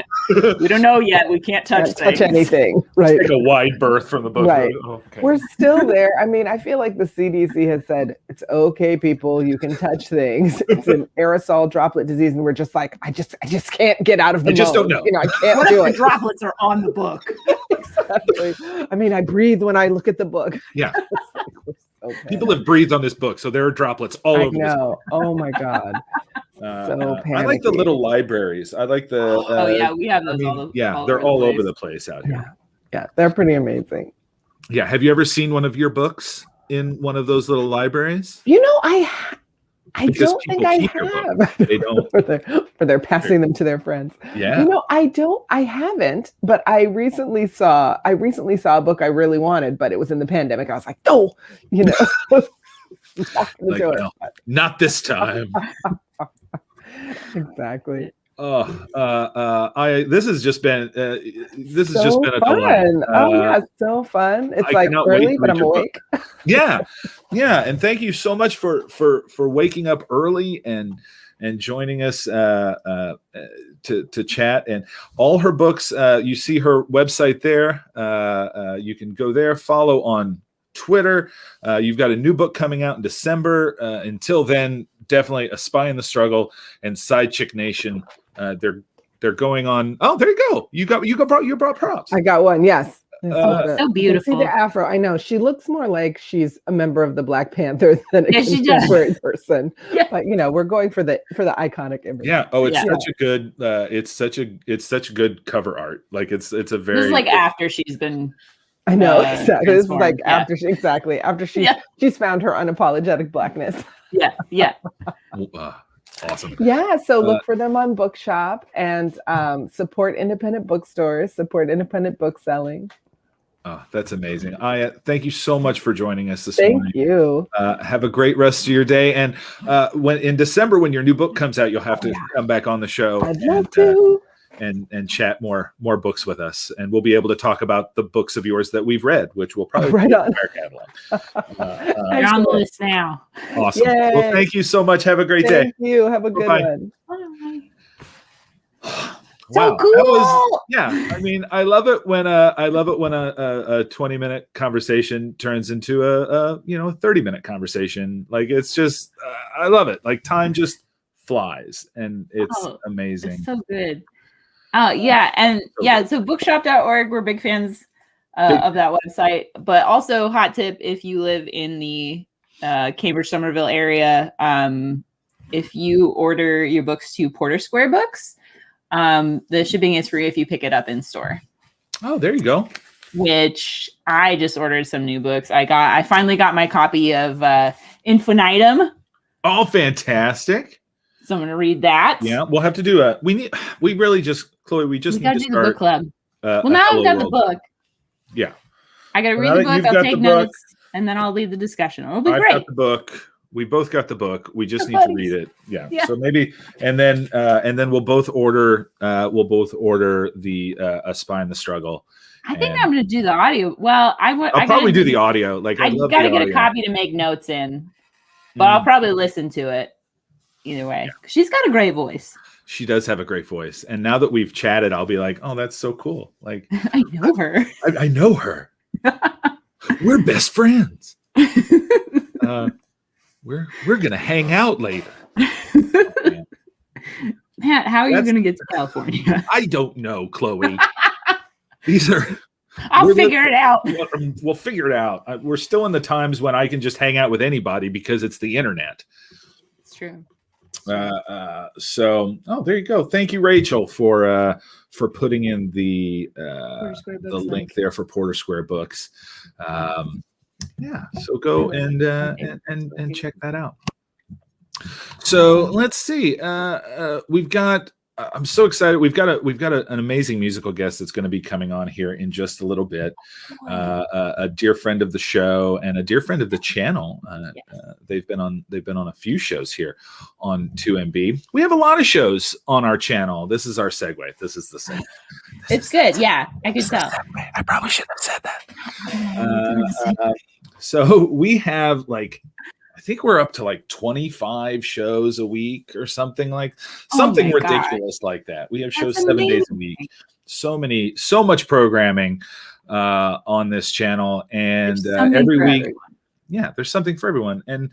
We don't know yet. We can't touch Can't touch things. anything. Right. Take a wide berth from the book. Right. Oh, okay. We're still there. I mean, I feel like the CDC has said it's okay, people. You can touch things. It's an aerosol droplet disease, and we're just like, I just can't get out of the. I just mode. don't know. You know, I can't What do if it. the droplets are on the book? Exactly. I mean, I breathe when I look at the book. Yeah. Okay. People have breathed on this book, so there are droplets all I over this book. know. Oh my God. I like the panicky. little libraries. I like the. Oh yeah, we have those. They're all over the place out here. Yeah, they're pretty amazing. Yeah. Have you ever seen one of your books in one of those little libraries? You know, I Because don't think people I keep your have. books. They don't. for their passing them to their friends. Yeah. You know, I haven't, but I recently saw a book I really wanted, but it was in the pandemic. I was like, no, you know. Like, no, not this time. Exactly. This has just been a fun. delight. Yeah, so fun. It's I like cannot wait early, to but read I'm your book. awake. Yeah, and thank you so much for waking up early and joining us to chat. And all her books, you see her website there. You can go there, follow on Twitter. You've got a new book coming out in December. Until then, definitely A Spy in the Struggle and Side Chick Nation. They're going on. Oh, there you go. You brought props. I got one. Yes. So beautiful. See the afro. I know she looks more like she's a member of the Black Panther than a contemporary person. Yeah. But you know, we're going for the iconic image. Yeah. Oh, it's Yeah. such a good. It's such good cover art. Like it's a very. This is like after she's been. I know exactly. This is like transformed, after she's found her unapologetic Blackness. Yeah. Awesome. Yeah, so look for them on Bookshop and support independent bookstores, support independent book selling. Oh, that's amazing. Thank you so much for joining us this Thank morning. you. Have a great rest of your day. And when in December, when your new book comes out, you'll have to come back on the show. I'd love to. And chat more books with us, and we'll be able to talk about the books of yours that we've read, which will probably right be on in our catalog. You're on the list now. Awesome. Yay. Well, thank you so much. Have a great day. Thank you. Have a good Bye-bye. one. So cool. That was, I mean, I love it when a 20-minute conversation turns into a 30-minute conversation. Like it's just I love it. Like time just flies, and it's amazing. It's so good. So bookshop.org, we're big fans of that website. But also, hot tip, if you live in the Cambridge, Somerville area, if you order your books to Porter Square Books, the shipping is free if you pick it up in store. Oh, there you go. Which I just ordered some new books. I finally got my copy of Infinitum. Oh, fantastic. So I'm going to read that. Yeah, we'll have to do we need to do the book club. Now I've got the book. Yeah. I got to read the book. I'll take notes and then I'll lead the discussion. It'll be great. Got the book. We both got the book. We just need to read it. Yeah. So maybe, and then we'll both order the A Spy in the Struggle. I think I'm going to do the audio. Well, I'll probably do the audio. Like I got to get a copy to make notes in, but I'll probably listen to it either way. She's got a great voice. She does have a great voice. And now that we've chatted, I'll be like, oh, that's so cool. Like I know her. I know her. We're best friends. We're gonna hang out later. Matt, how are you gonna get to California? I don't know, Chloe. These are. I'll figure it out. We'll figure it out. We're still in the times when I can just hang out with anybody because it's the internet. It's true. So, there you go. Thank you, Rachel, for putting in the link there for Porter Square Books. So go and check that out. So let's see. We've got. I'm so excited. We've got an amazing musical guest that's going to be coming on here in just a little bit. A dear friend of the show and a dear friend of the channel. They've been on a few shows here on 2MB. We have a lot of shows on our channel. This is our segue. This is the segue. It's good. Yeah, I could tell. I probably shouldn't have said that. So we have I think we're up to like 25 shows a week or something ridiculous like that. We have shows 7 days a week. So much programming on this channel, and every week, there's something for everyone. And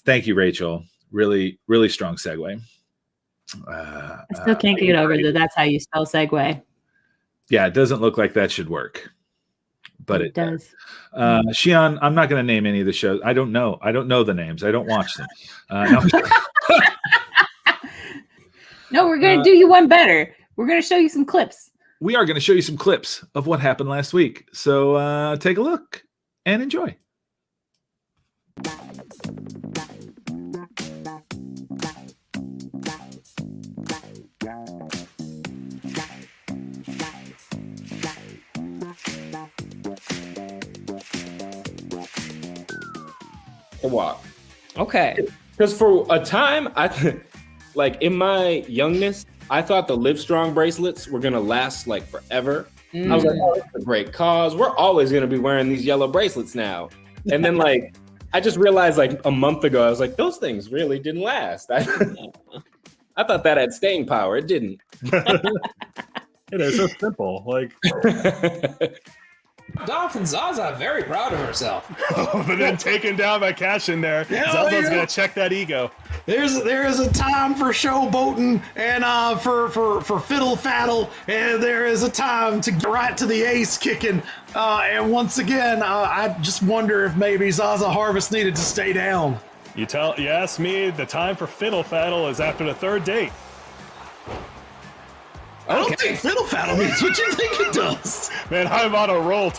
thank you, Rachel. Really, really strong segue. I still can't get over that. That's how you spell segue. Yeah, it doesn't look like that should work, but it does. Shion, I'm not going to name any of the shows. I don't know the names. I don't watch them. No, we're going to do you one better. We're going to show you some clips. We are going to show you some clips of what happened last week. So take a look and enjoy. Walk. Okay. Because for a time, like in my youngness, I thought the Live Strong bracelets were gonna last like forever. I was like, oh, it's a great cause. We're always gonna be wearing these yellow bracelets now. And then like, I just realized like a month ago, I was like, those things really didn't last. I thought that had staying power. It didn't. It is so simple. Like. Dolphin Zaza very proud of herself. But then taken down by Cash in there. Zaza's gonna check that ego. There is a time for showboating and for fiddle faddle, and there is a time to get right to the ace kicking. And once again, I just wonder if maybe Zaza Harvest needed to stay down. You ask me, the time for fiddle faddle is after the third date. I don't think fiddle faddle means what you think it does. Man, I'm on a roll.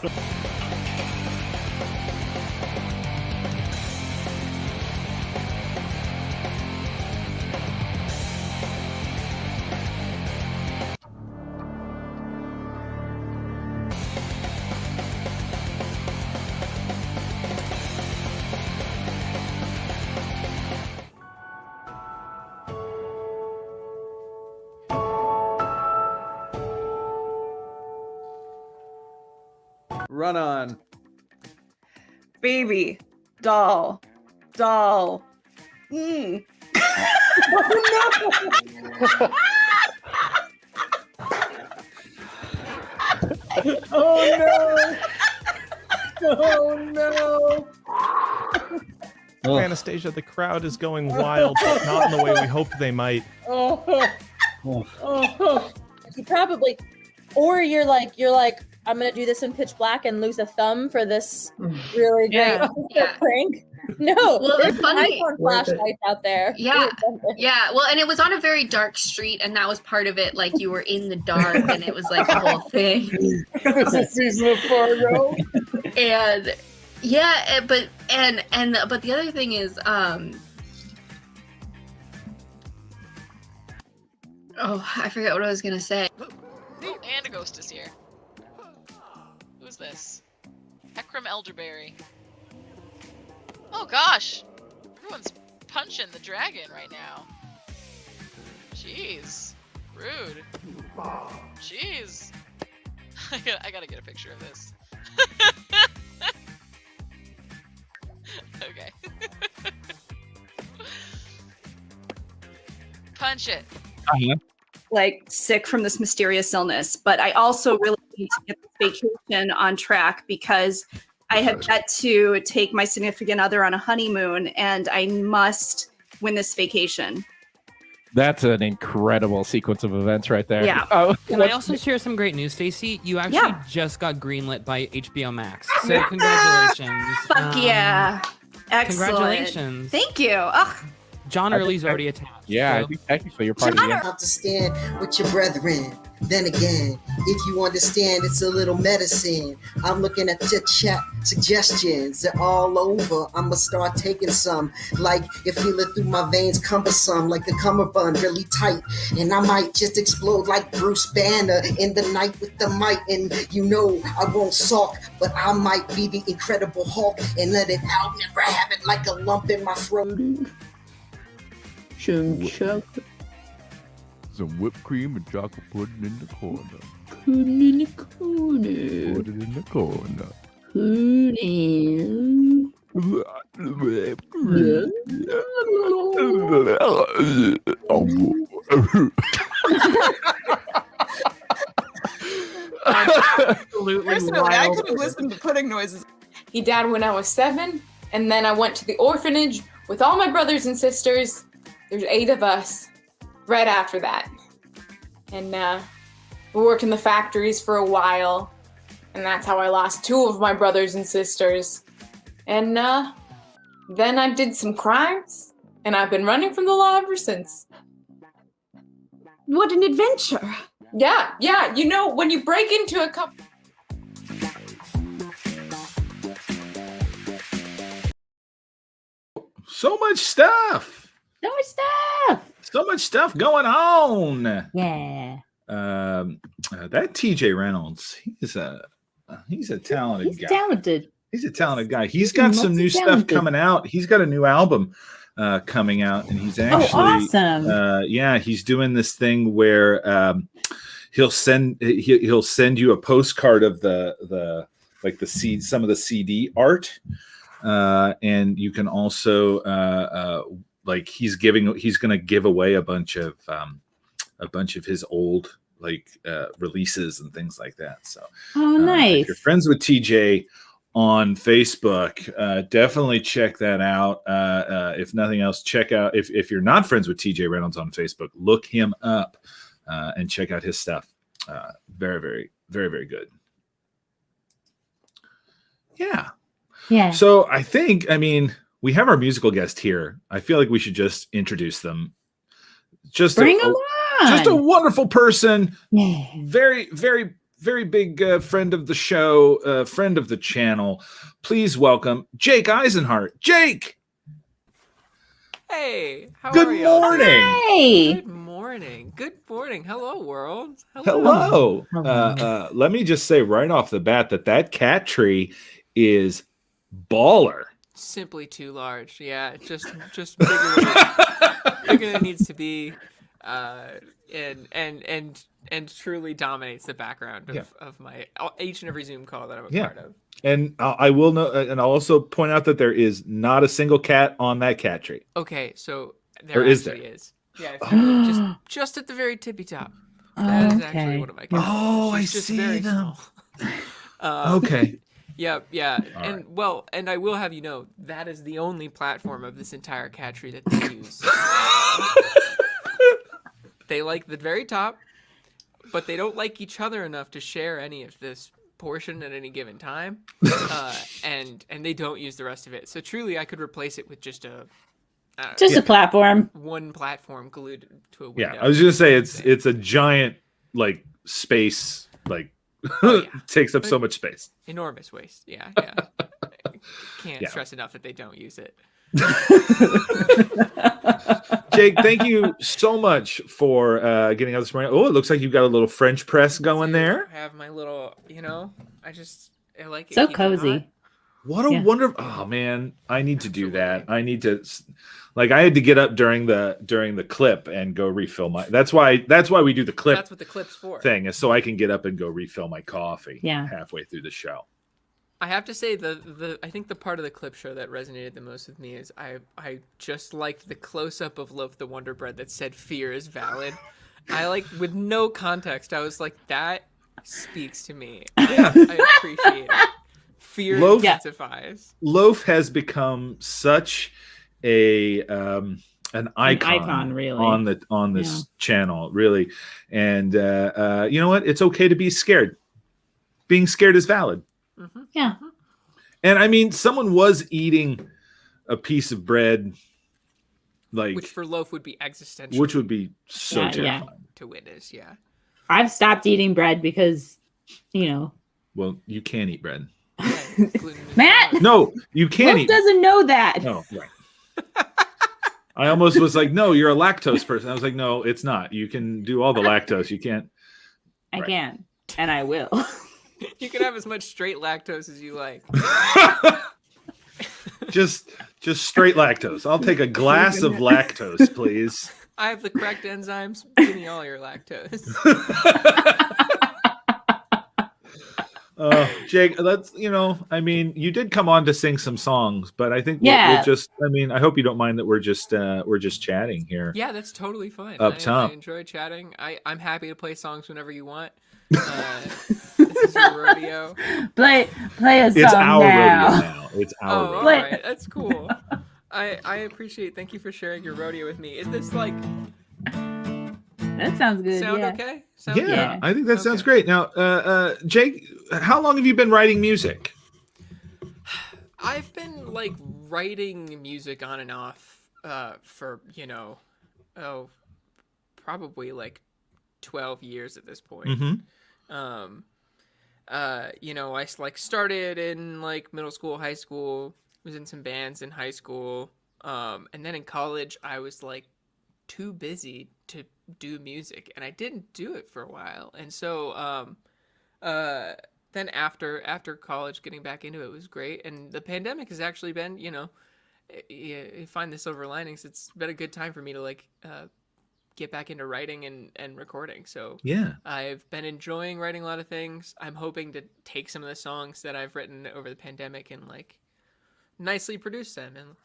Run on. Baby. Doll. Oh no! Oh no! Anastasia, the crowd is going wild, but not in the way we hoped they might. You probably, or you're like, I'm gonna do this in pitch black and lose a thumb for this really great prank. No, well, there's funny flashlights out there. Yeah. Well, and it was on a very dark street, and that was part of it. Like you were in the dark, and it was like the whole thing. It's a season of Fargo. And but the other thing is, oh, I forget what I was gonna say. And a ghost is here. Who's this? Ekram Elderberry. Oh gosh! Everyone's punching the dragon right now. Jeez. Rude. Jeez. I gotta get a picture of this. Okay. Punch it. Like sick from this mysterious illness, but I also really need to get this vacation on track because I have yet to take my significant other on a honeymoon, and I must win this vacation. That's an incredible sequence of events right there. Yeah. Can I also share some great news, Stacey? You actually just got greenlit by HBO Max. So congratulations. Fuck yeah. Excellent. Congratulations. Thank you. Ugh. John Early's already attached. Yeah, so. I think technically you're part of the Have to stand with your brethren. Then again, if you understand, it's a little medicine. I'm looking at your chat suggestions. They're all over. I'ma start taking some. Like, if feeling through my veins cumbersome, like a cummerbund really tight. And I might just explode like Bruce Banner in the night with the might. And you know I won't sulk, but I might be the Incredible Hulk and let it out. Never have it like a lump in my throat. Some chocolate. Some whipped cream and chocolate pudding in the corner. Pudding in the corner. Put it in the corner. Pudding. Absolutely Personally, I wild. could have listened to pudding noises. He died when I was 7, and then I went to the orphanage with all my brothers and sisters. There's 8 of us right after that. And we worked in the factories for a while, and that's how I lost 2 of my brothers and sisters. And then I did some crimes, and I've been running from the law ever since. What an adventure. Yeah, you know, when you break into a couple... So much stuff. So much stuff going on. Yeah. That TJ Reynolds, he's a talented guy. Talented. He's a talented guy. He's got some new stuff coming out. He's got a new album coming out, and he's actually awesome. he's doing this thing where he'll send you a postcard of the some of the CD art, and you can also he's going to give away a bunch of his old releases and things like that. So nice. If you're friends with TJ on Facebook, definitely check that out. If nothing else, check out if you're not friends with TJ Reynolds on Facebook, look him up and check out his stuff. Very, very, very, very good. Yeah. So I mean, we have our musical guest here. I feel like we should just introduce them. Bring them on. Just a wonderful person. Very, very, very big friend of the show, friend of the channel. Please welcome Jake Isenhart. Jake! Hey, how Good are you? morning. Hey. Good morning. Good morning. Hello, world. Hello. Let me just say right off the bat that cat tree is baller. Simply too large. Yeah, just bigger than it needs to be. And truly dominates the background of my each and every Zoom call that I'm a part of. And I will know, and I'll also point out that there is not a single cat on that cat tree. Okay, so there is. Yeah, if you just at the very tippy top. That is actually one of my cats. Oh, She's I just see very them. small. Okay. Yeah. All And I will have you know that is the only platform of this entire cat tree that they use. They like the very top, but they don't like each other enough to share any of this portion at any given time, and they don't use the rest of it. So truly, I could replace it with just a platform, one platform glued to a window. Yeah, I was gonna say it's a giant space takes up so much space. Enormous waste. Yeah. Can't stress enough that they don't use it. Jake, thank you so much for getting out this morning. Oh, it looks like you've got a little French press going there. I have my little, I like it. So Keep it cozy. hot. What a wonderful! Oh man, I need to do that. I need to, I had to get up during the clip and go refill my. That's why we do the clip. That's what the clip's for. Thing is so I can get up and go refill my coffee. Yeah. Halfway through the show. I have to say I think the part of the clip show that resonated the most with me is I just liked the close up of Loaf the Wonder Bread that said fear is valid. I with no context. I was like, that speaks to me. I appreciate it. Fear intensifies. Loaf has become such an icon really on this channel, really. And you know what? It's okay to be scared. Being scared is valid. Mm-hmm. Yeah. And I mean, someone was eating a piece of bread, which for Loaf would be existential. Which would be so terrifying to witness. Yeah. I've stopped eating bread because, Well, you can't eat bread. Matt. No, you can't Loaf eat. doesn't know that. No, right. I almost was like, no, you're a lactose person. I was like, no, it's not. You can do all the lactose. You can't. I can, and I will. You can have as much straight lactose as you like. just straight lactose. I'll take a glass of lactose, please. I have the correct enzymes. Give me all your lactose. Jake, that's I mean, you did come on to sing some songs, but I think we'll just. I mean, I hope you don't mind that we're just chatting here. Yeah, that's totally fine. Up top. I enjoy chatting. I'm happy to play songs whenever you want. your rodeo. Play a song It's our now. rodeo now. It's our Oh, all rodeo. right, that's cool. I appreciate. Thank you for sharing your rodeo with me. Is this like? That sounds good. Sound yeah. okay? Yeah, I think that sounds great. Now, Jake, how long have you been writing music? I've been like writing music on and off for probably like 12 years at this point. Mm-hmm. I like started in like middle school, high school, was in some bands in high school, and then in college I was like too busy to do music, and I didn't do it for a while. And so then after college, getting back into it was great. And the pandemic has actually been, you find the silver linings. It's been a good time for me to like get back into writing and recording. So yeah, I've been enjoying writing a lot of things. I'm hoping to take some of the songs that I've written over the pandemic and like nicely produce them and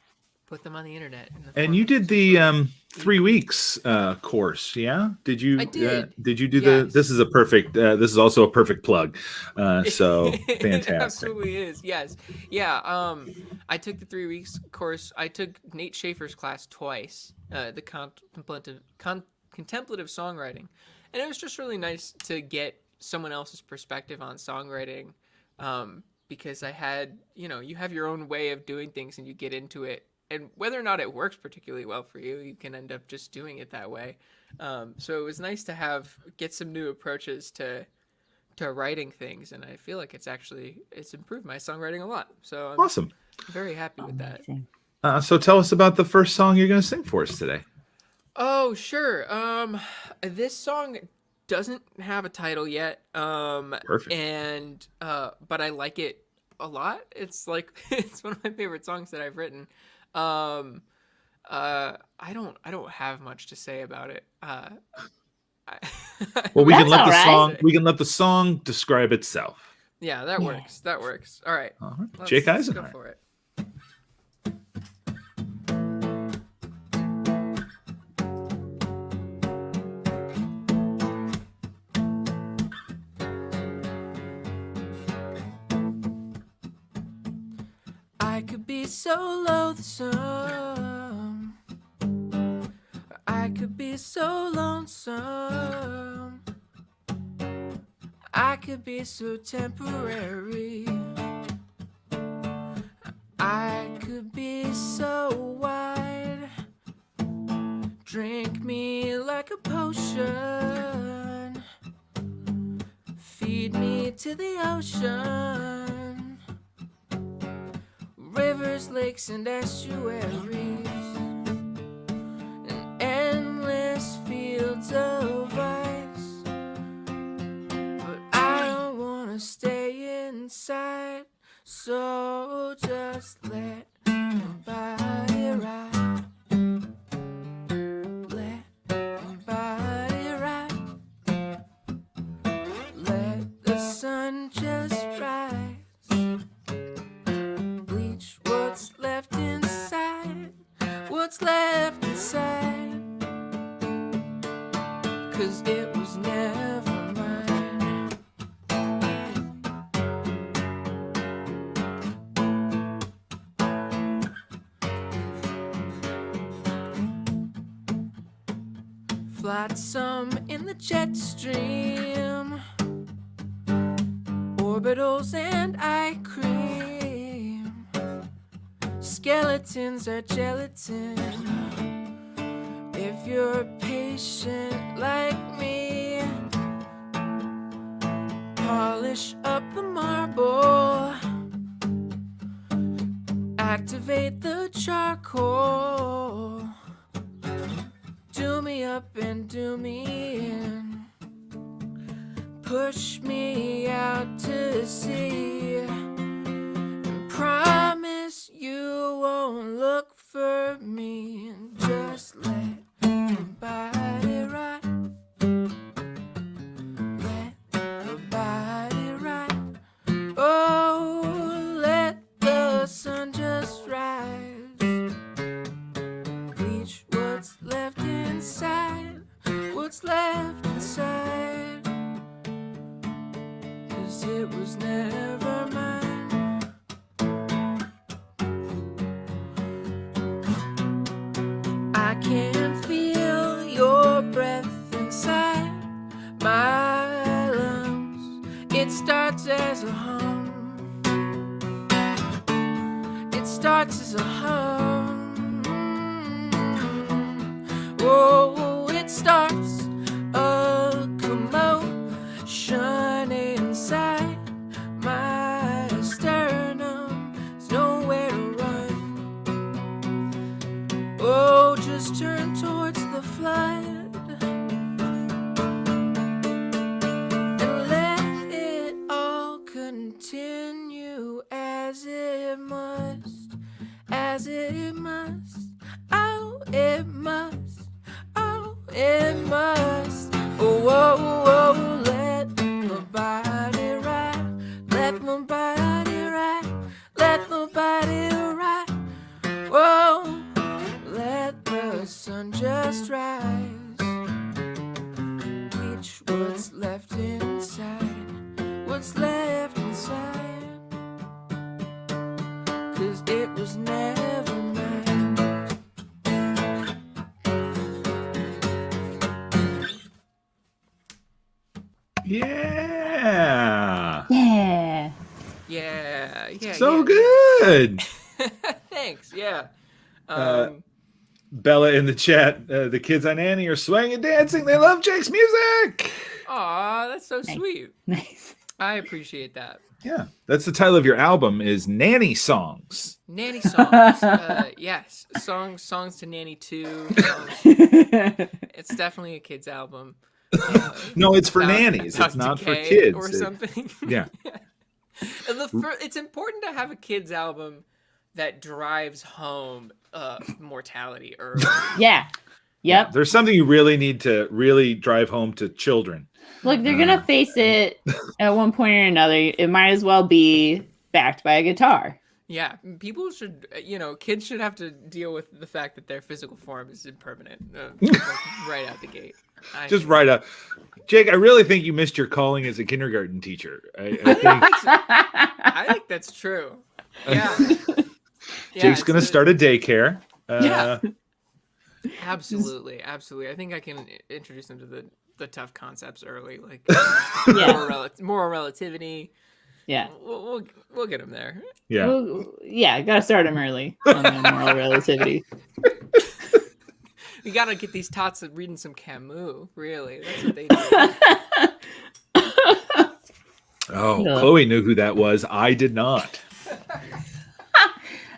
put them on the internet. And you did the 3 weeks course, yeah? Did you? I did. Did you do the? This is a perfect. This is also a perfect plug. So fantastic. It absolutely is. Yes. Yeah. I took the 3 weeks course. I took Nate Schaefer's class twice. The contemplative songwriting, and it was just really nice to get someone else's perspective on songwriting. Because I had, you have your own way of doing things and you get into it. And whether or not it works particularly well for you, you can end up just doing it that way. So it was nice to get some new approaches to writing things, and I feel like it's improved my songwriting a lot. So I'm awesome. Very happy with that. So tell us about the first song you're going to sing for us today. Oh, sure. This song doesn't have a title yet. Perfect. And but I like it a lot. It's like it's one of my favorite songs that I've written. I don't have much to say about it. Well, we can let the song. We can let the song describe itself. Yeah, that works. That works. All right. Jake Let's Isenhart. go for it. I could be so loathsome, or I could be so lonesome, I could be so temporary, I could be so wide, drink me like a potion, feed me to the ocean. Rivers, lakes, and estuaries, and endless fields of ice. But I don't wanna stay inside, so just let my body ride. Let my body ride. Let the sun just rise. What's left inside, what's left inside, 'cause it was never mine. Flotsam in the jet stream, orbitals and eye cream, skeletons are gelatin. If you're patient like me, polish up the marble, activate the charcoal, do me up and do me in, push me out to sea, and promise you won't look for me, and just let my body ride. Let my body ride. Oh, let the sun just rise. Reach what's left inside, what's left inside, 'cause 'cause it was never mine. I can feel your breath inside my lungs. It starts as a hum. It starts as a hum. Oh, it starts a commotion inside my sternum. There's nowhere to run. Oh, just turn towards the flood and let it all continue as it must, as it must. Oh, it must, oh, it must. Oh, oh, oh, let my body ride, let my body ride, let my body ride. Whoa, let the sun just rise. Reach what's left inside, what's left inside. 'Cause it was never mine. Yeah. Yeah. Yeah, yeah. So yeah. good. Thanks. Yeah. Bella in the chat, the kids on Annie are swaying and dancing. They love Jake's music. Aw, that's so sweet. Nice. I appreciate that. Yeah, that's the title of your album is Nanny Songs. Nanny songs. Yes. Songs to Nanny 2. It's definitely a kid's album. No, it's for about- nannies. about It's not for decay kids. or something. Yeah. And it's important to have a kid's album that drives home mortality early. Yeah. Yep. There's something you really need to really drive home to children. Look, they're gonna face it at one point or another. It might as well be backed by a guitar. Yeah, people should, kids should have to deal with the fact that their physical form is impermanent right out the gate. Just right up. Jake, I really think you missed your calling as a kindergarten teacher. I think that's true. Yeah. Jake's going to start a daycare. Yeah. Absolutely. I think I can introduce them to the tough concepts early, like moral relativity. Yeah. We'll get them there. Yeah. Gotta start them early on the moral relativity. We gotta get these tots reading some Camus. Really, that's what they do. Oh, Chloe knew who that was. I did not.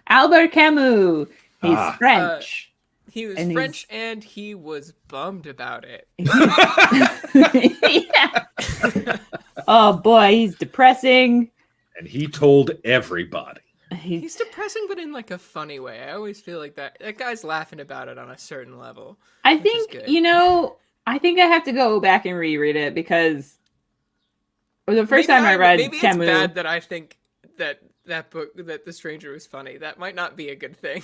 Albert Camus. He's French. He was French, and he was bummed about it. Oh boy, he's depressing. And he told everybody. He's depressing, but in like a funny way. I always feel like that guy's laughing about it on a certain level. I think I think I have to go back and reread it because the first time I read maybe Camus. It's bad that I think that book that The Stranger was funny. That might not be a good thing.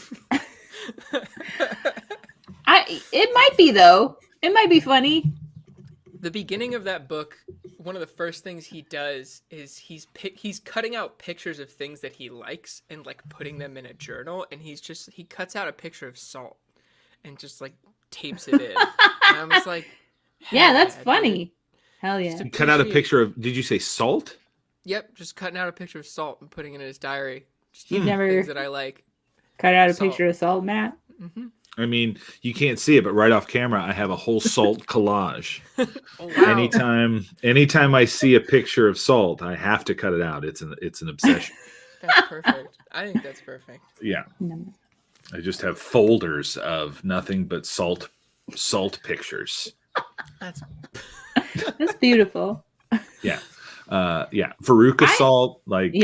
It might be though. It might be funny. The beginning of that book, one of the first things he does is he's cutting out pictures of things that he likes and like putting them in a journal, and he cuts out a picture of salt and just like tapes it in. And I was like, yeah, that's funny. Hell yeah. You cut out a picture of, did you say salt? Yep, just cutting out a picture of salt and putting it in his diary. Just You've never things that I like. Cut out a picture of salt, Matt? Mm-hmm. I mean, you can't see it, but right off camera, I have a whole salt collage. Oh, wow. Anytime I see a picture of salt, I have to cut it out. It's an obsession. That's perfect. I think that's perfect. Yeah. I just have folders of nothing but salt pictures. That's beautiful. Yeah. Veruca salt, like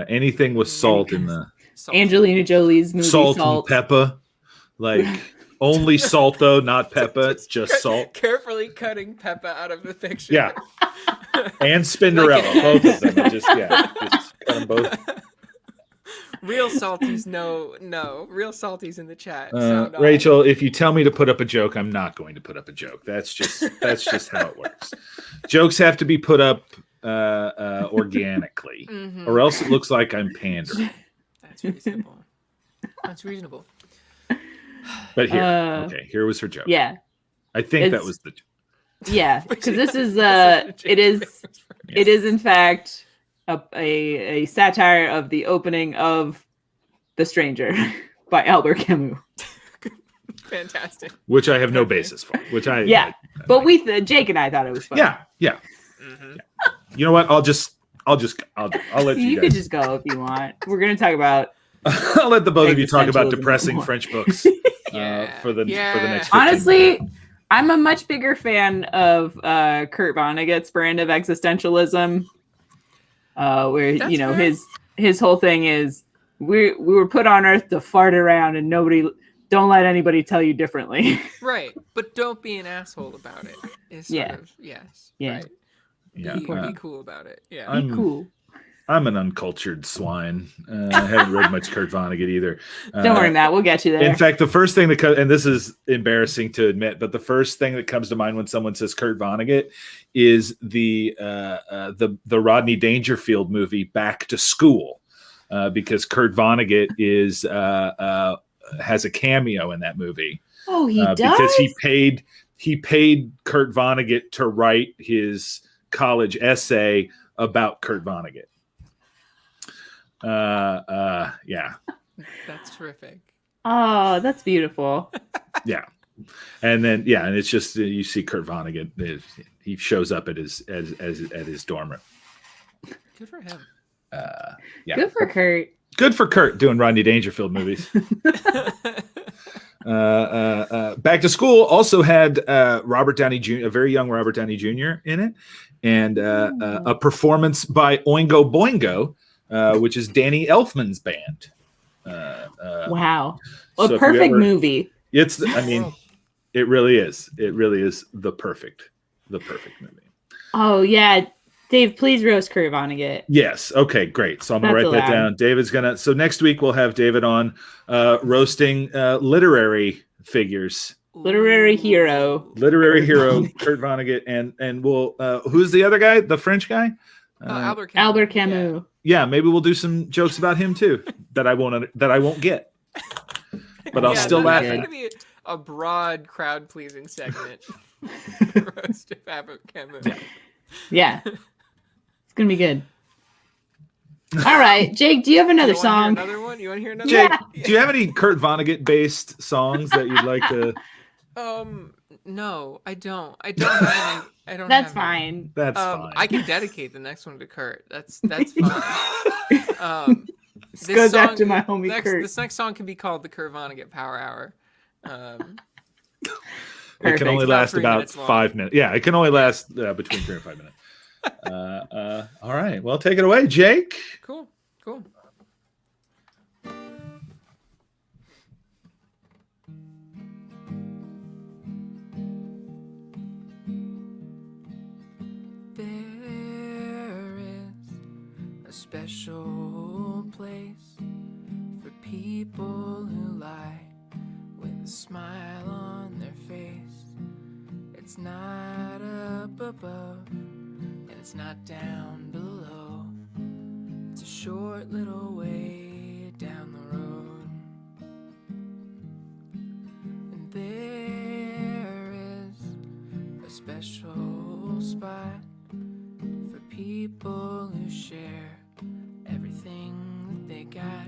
anything with salt in the Angelina Jolie's movie Salt and Peppa. Like only salt though, not Peppa, just salt. Carefully cutting Peppa out of the picture. Yeah. And Spinderella, both of them. Just cut them both. Real salties, no. Real salties in the chat. Rachel, if you tell me to put up a joke, I'm not going to put up a joke. That's just how it works. Jokes have to be put up organically, Mhm. or else it looks like I'm pandering. That's reasonable. That's reasonable. But here was her joke. Yeah, I think that It's- was the. yeah, because this is it is in fact a satire of the opening of The Stranger by Albert Camus. Fantastic. Which I have no basis for. Which I but Jake and I thought it was fun. Yeah. Mm-hmm. You know what? I'll let you You guys. could just go if you want. We're gonna talk about. I'll let the both of you talk about existentialism depressing more. French books for the next 15 Honestly, minutes. I'm a much bigger fan of Kurt Vonnegut's brand of existentialism, where That's fair. his whole thing is we were put on Earth to fart around, and don't let anybody tell you differently. Right, but don't be an asshole about it. Is sort of yes. Yeah. Right. Yeah. Be cool about it. Yeah. I'm an uncultured swine. I haven't read much Kurt Vonnegut either. Don't worry, Matt. We'll get you there. In fact, the first thing that comes, and this is embarrassing to admit, but the first thing that comes to mind when someone says Kurt Vonnegut is the Rodney Dangerfield movie Back to School, because Kurt Vonnegut has a cameo in that movie. Oh, he does? Because he paid Kurt Vonnegut to write his college essay about Kurt Vonnegut. Yeah. That's terrific. Oh, that's beautiful. Yeah. And then and it's just you see Kurt Vonnegut. He shows up at his dorm room. Good for him. Yeah. Good for Kurt. Good for Kurt doing Rodney Dangerfield movies. Back to School also had Robert Downey Jr., a very young Robert Downey Jr. in it, and a performance by Oingo Boingo, which is Danny Elfman's band. Wow. So A if you perfect ever- movie. It really is. It really is the perfect movie. Oh, yeah. Dave, please roast Kurt Vonnegut. Yes. Okay, great. So I'm going to That's write that allowed. down. David's going to, so next week we'll have David on roasting literary figures. Literary hero. Literary hero, Kurt Vonnegut. And we'll, who's the other guy? The French guy? Albert Camus. Albert Camus. Yeah, maybe we'll do some jokes about him too that I won't get. But I'll still laugh That's at going it. to be a broad, crowd-pleasing segment. Roast of Albert Camus. Yeah. It's going to be good. All right. Jake, do you have another song? Another one? You want to hear another Jake, one? do you have any Kurt Vonnegut based songs that you'd like to? No, I don't. I don't have any. I don't. That's have fine. That's fine. I can dedicate the next one to Kurt. That's fine. This goes out to my homie Kurt. This next song can be called the Kurt Vonnegut Power Hour. It can only last about 5 minutes. Yeah, it can only last between 3 and 5 minutes. All right. Well, take it away, Jake. Cool. There is a special place for people who lie with a smile on their face. It's not up above and it's not down below. It's a short little way down the road. And there is a special spot for people who share everything that they got.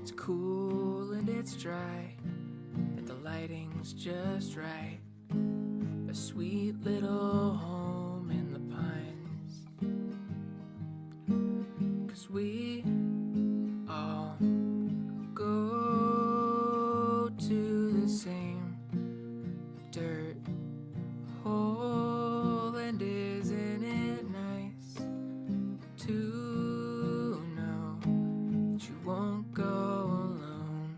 It's cool and it's dry, and the lighting's just right. A sweet little home in the pines. 'Cause we all go to the same dirt hole, and isn't it nice to know that you won't go alone?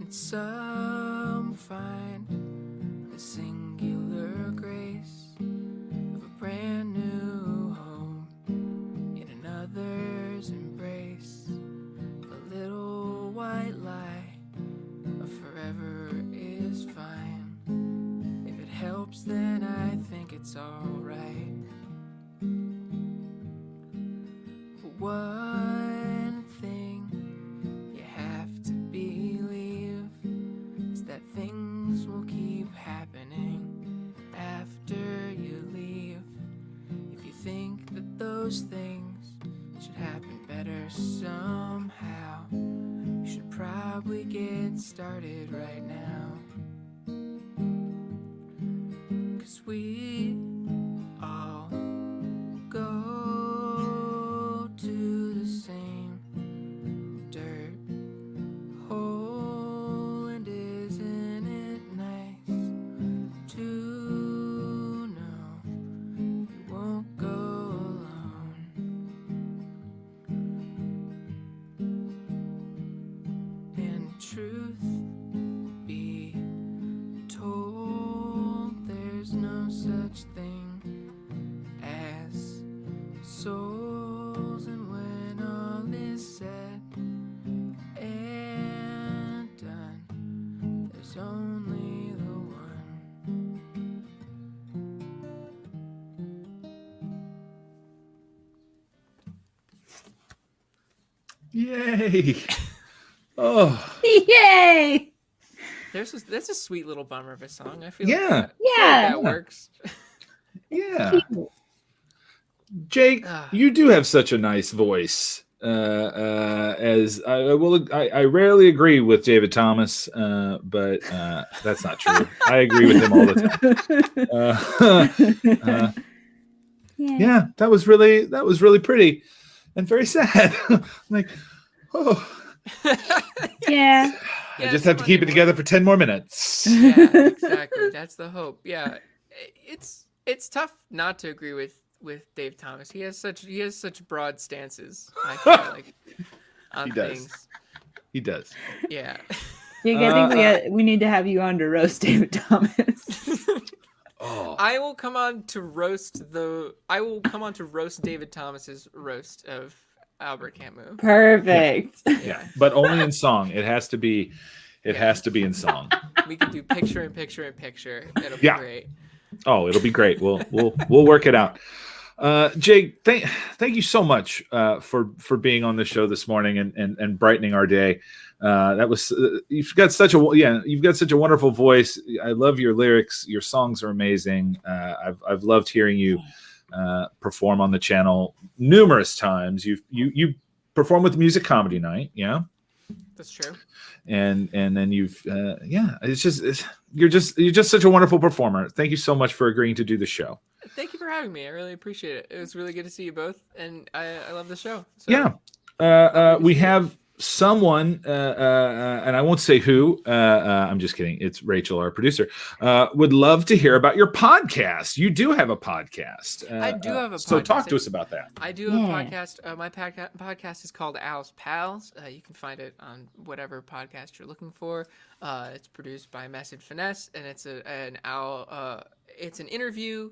And some find the singular grace of a brand new home in another's embrace. A little white lie of forever is fine. stops, then I think it's alright. One thing you have to believe is that things will keep happening after you leave. If you think that those things should happen better somehow, you should probably get started right now. 'Cause we all go to the same dirt hole, and isn't it nice to know you won't go alone? And truth be told, there's no such thing as souls, and when all is said and done, there's only the one. Yay! Oh, Yay! That's a sweet little bummer of a song. I feel Yeah. like that, I feel like Yeah. that works. yeah. Jake, you do have such a nice voice. As I rarely agree with David Thomas, but that's not true. I agree with him all the time. Yeah, that was really pretty and very sad. Like, oh, Yeah. I just have to keep it together for 10 more minutes. Yeah, exactly. That's the hope. Yeah, it's tough not to agree with Dave Thomas. He has such broad stances. I feel like on He does. things. He does. Yeah. Jake, I think we need to have you on to roast David Thomas. Oh. I will come on to roast David Thomas's roast of Albert Camus. Perfect. Yeah, but only in song. It has to be in song. We can do picture in picture in picture. It'll be Yeah. great. Oh, it'll be great. We'll work it out. Jake, thank you so much for being on the show this morning and brightening our day. That was you've got such a wonderful voice. I love your lyrics. Your songs are amazing. I've loved hearing you perform on the channel numerous times. You perform with Music Comedy Night, yeah. That's true. And then you've you're just such a wonderful performer. Thank you so much for agreeing to do the show. Thank you for having me. I really appreciate it. It was really good to see you both, and I love the show. So. Yeah. We have someone, and I won't say who, I'm just kidding. It's Rachel, our producer, would love to hear about your podcast. You do have a podcast. I do have a podcast. So talk to us about that. I do have a podcast. My podcast is called Owl's Pals. You can find it on whatever podcast you're looking for. It's produced by Message Finesse, and it's it's an interview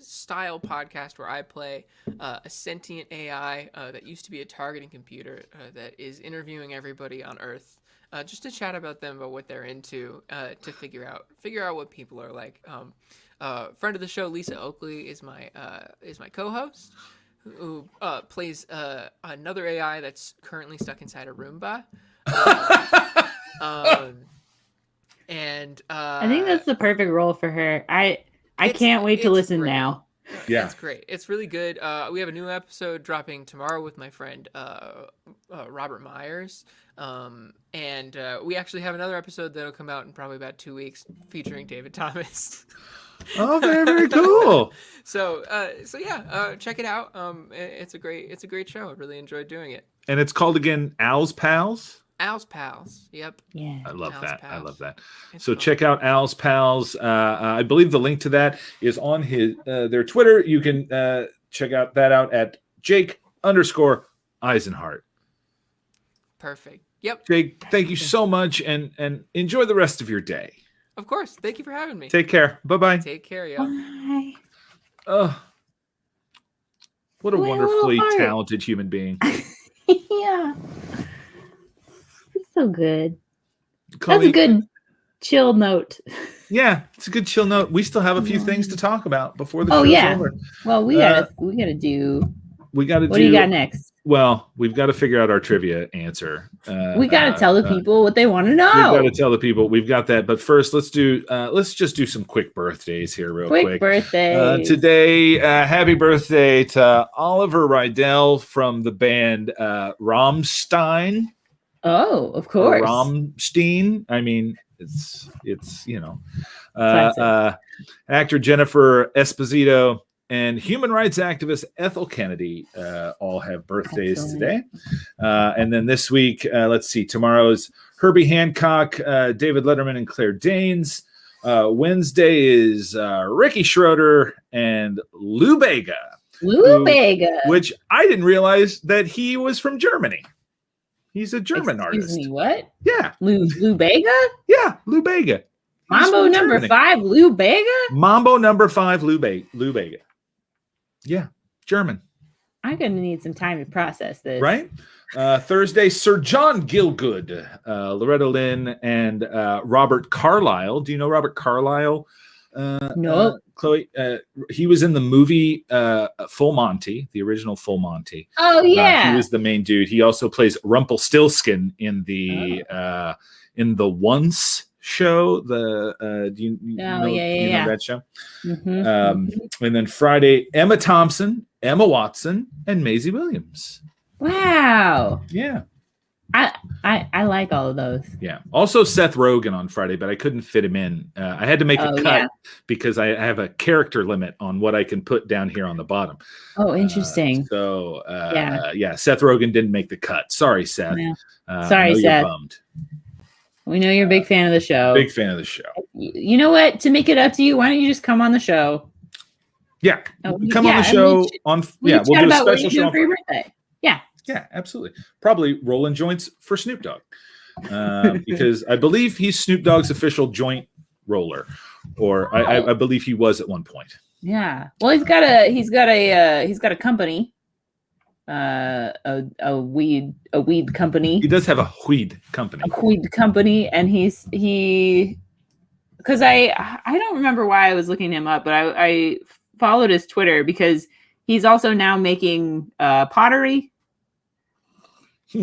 style podcast where I play a sentient AI that used to be a targeting computer that is interviewing everybody on Earth, just to chat about them, about what they're into, to figure out what people are like. Friend of the show, Lisa Oakley, is my co-host, who plays another AI that's currently stuck inside a Roomba. And I think that's the perfect role for her. I can't wait to listen great. now. Yeah, it's great. It's really good. We have a new episode dropping tomorrow with my friend Robert Myers, and we actually have another episode that'll come out in probably about 2 weeks featuring David Thomas. Oh, very, very cool. So yeah, check it out. It's a great show. I really enjoyed doing it. And it's called again Owl's Pals. Owl's Pals. Yep. Yeah. I love Owl's that. Pals. I love that. It's So fun. check out Owl's Pals. I believe the link to that is on their Twitter. You can check that out at Jake_Isenhart. Perfect. Yep. Jake, thank you so much, and enjoy the rest of your day. Of course. Thank you for having me. Take care. Bye-bye. Take care, yo. Bye. What a My little wonderfully heart. talented human being. Yeah. It's so good. Colleen, That's a good chill note. Yeah, it's a good chill note. We still have a few things to talk about before the Oh show's yeah. over. Well, we gotta do. We gotta What do you got next? Well, we've got to figure out our trivia answer. We gotta tell the people what they want to know. We've got to tell the people. We've got that. But first, let's just do some quick birthdays here, real quick. Birthdays. Today, happy birthday to Oliver Rydell from the band Rammstein. Oh, of course. Rammstein. I mean, it's actor Jennifer Esposito and human rights activist Ethel Kennedy all have birthdays today. And then this week, let's see, tomorrow's Herbie Hancock, David Letterman, and Claire Danes. Wednesday is Ricky Schroeder and Lou Bega. Which I didn't realize that he was from Germany. He's a German artist. Excuse me, what? Yeah. Lou Bega? Yeah, Lou Bega. Mambo number 5, Lou Bega? Mambo number 5, Lou Bega. Yeah, German. I'm going to need some time to process this. Right? Thursday, Sir John Gielgud, Loretta Lynn, and Robert Carlyle. Do you know Robert Carlyle? No. Chloe, he was in the movie Full Monty, the original Full Monty. Oh, yeah. He was the main dude. He also plays Rumpelstiltskin in the Once show. Do you know that show? Mm-hmm. And then Friday, Emma Thompson, Emma Watson, and Maisie Williams. Wow. Yeah. I like all of those. Yeah. Also Seth Rogen on Friday, but I couldn't fit him in. I had to make a cut because I have a character limit on what I can put down here on the bottom. Oh, interesting. Yeah, Seth Rogen didn't make the cut. Sorry, Seth. Yeah. Sorry, Seth. You're bummed. We know you're a big fan of the show. Big fan of the show. You know what? To make it up to you, why don't you just come on the show? Yeah. Come on the show we'll do a special show for your birthday. Yeah. Yeah, absolutely. Probably rolling joints for Snoop Dogg. Because I believe he's Snoop Dogg's official joint roller. Or I believe he was at one point. Yeah. Well, he's got a company. A weed company. He does have a weed company. A weed company, and he because I don't remember why I was looking him up, but I followed his Twitter because he's also now making pottery.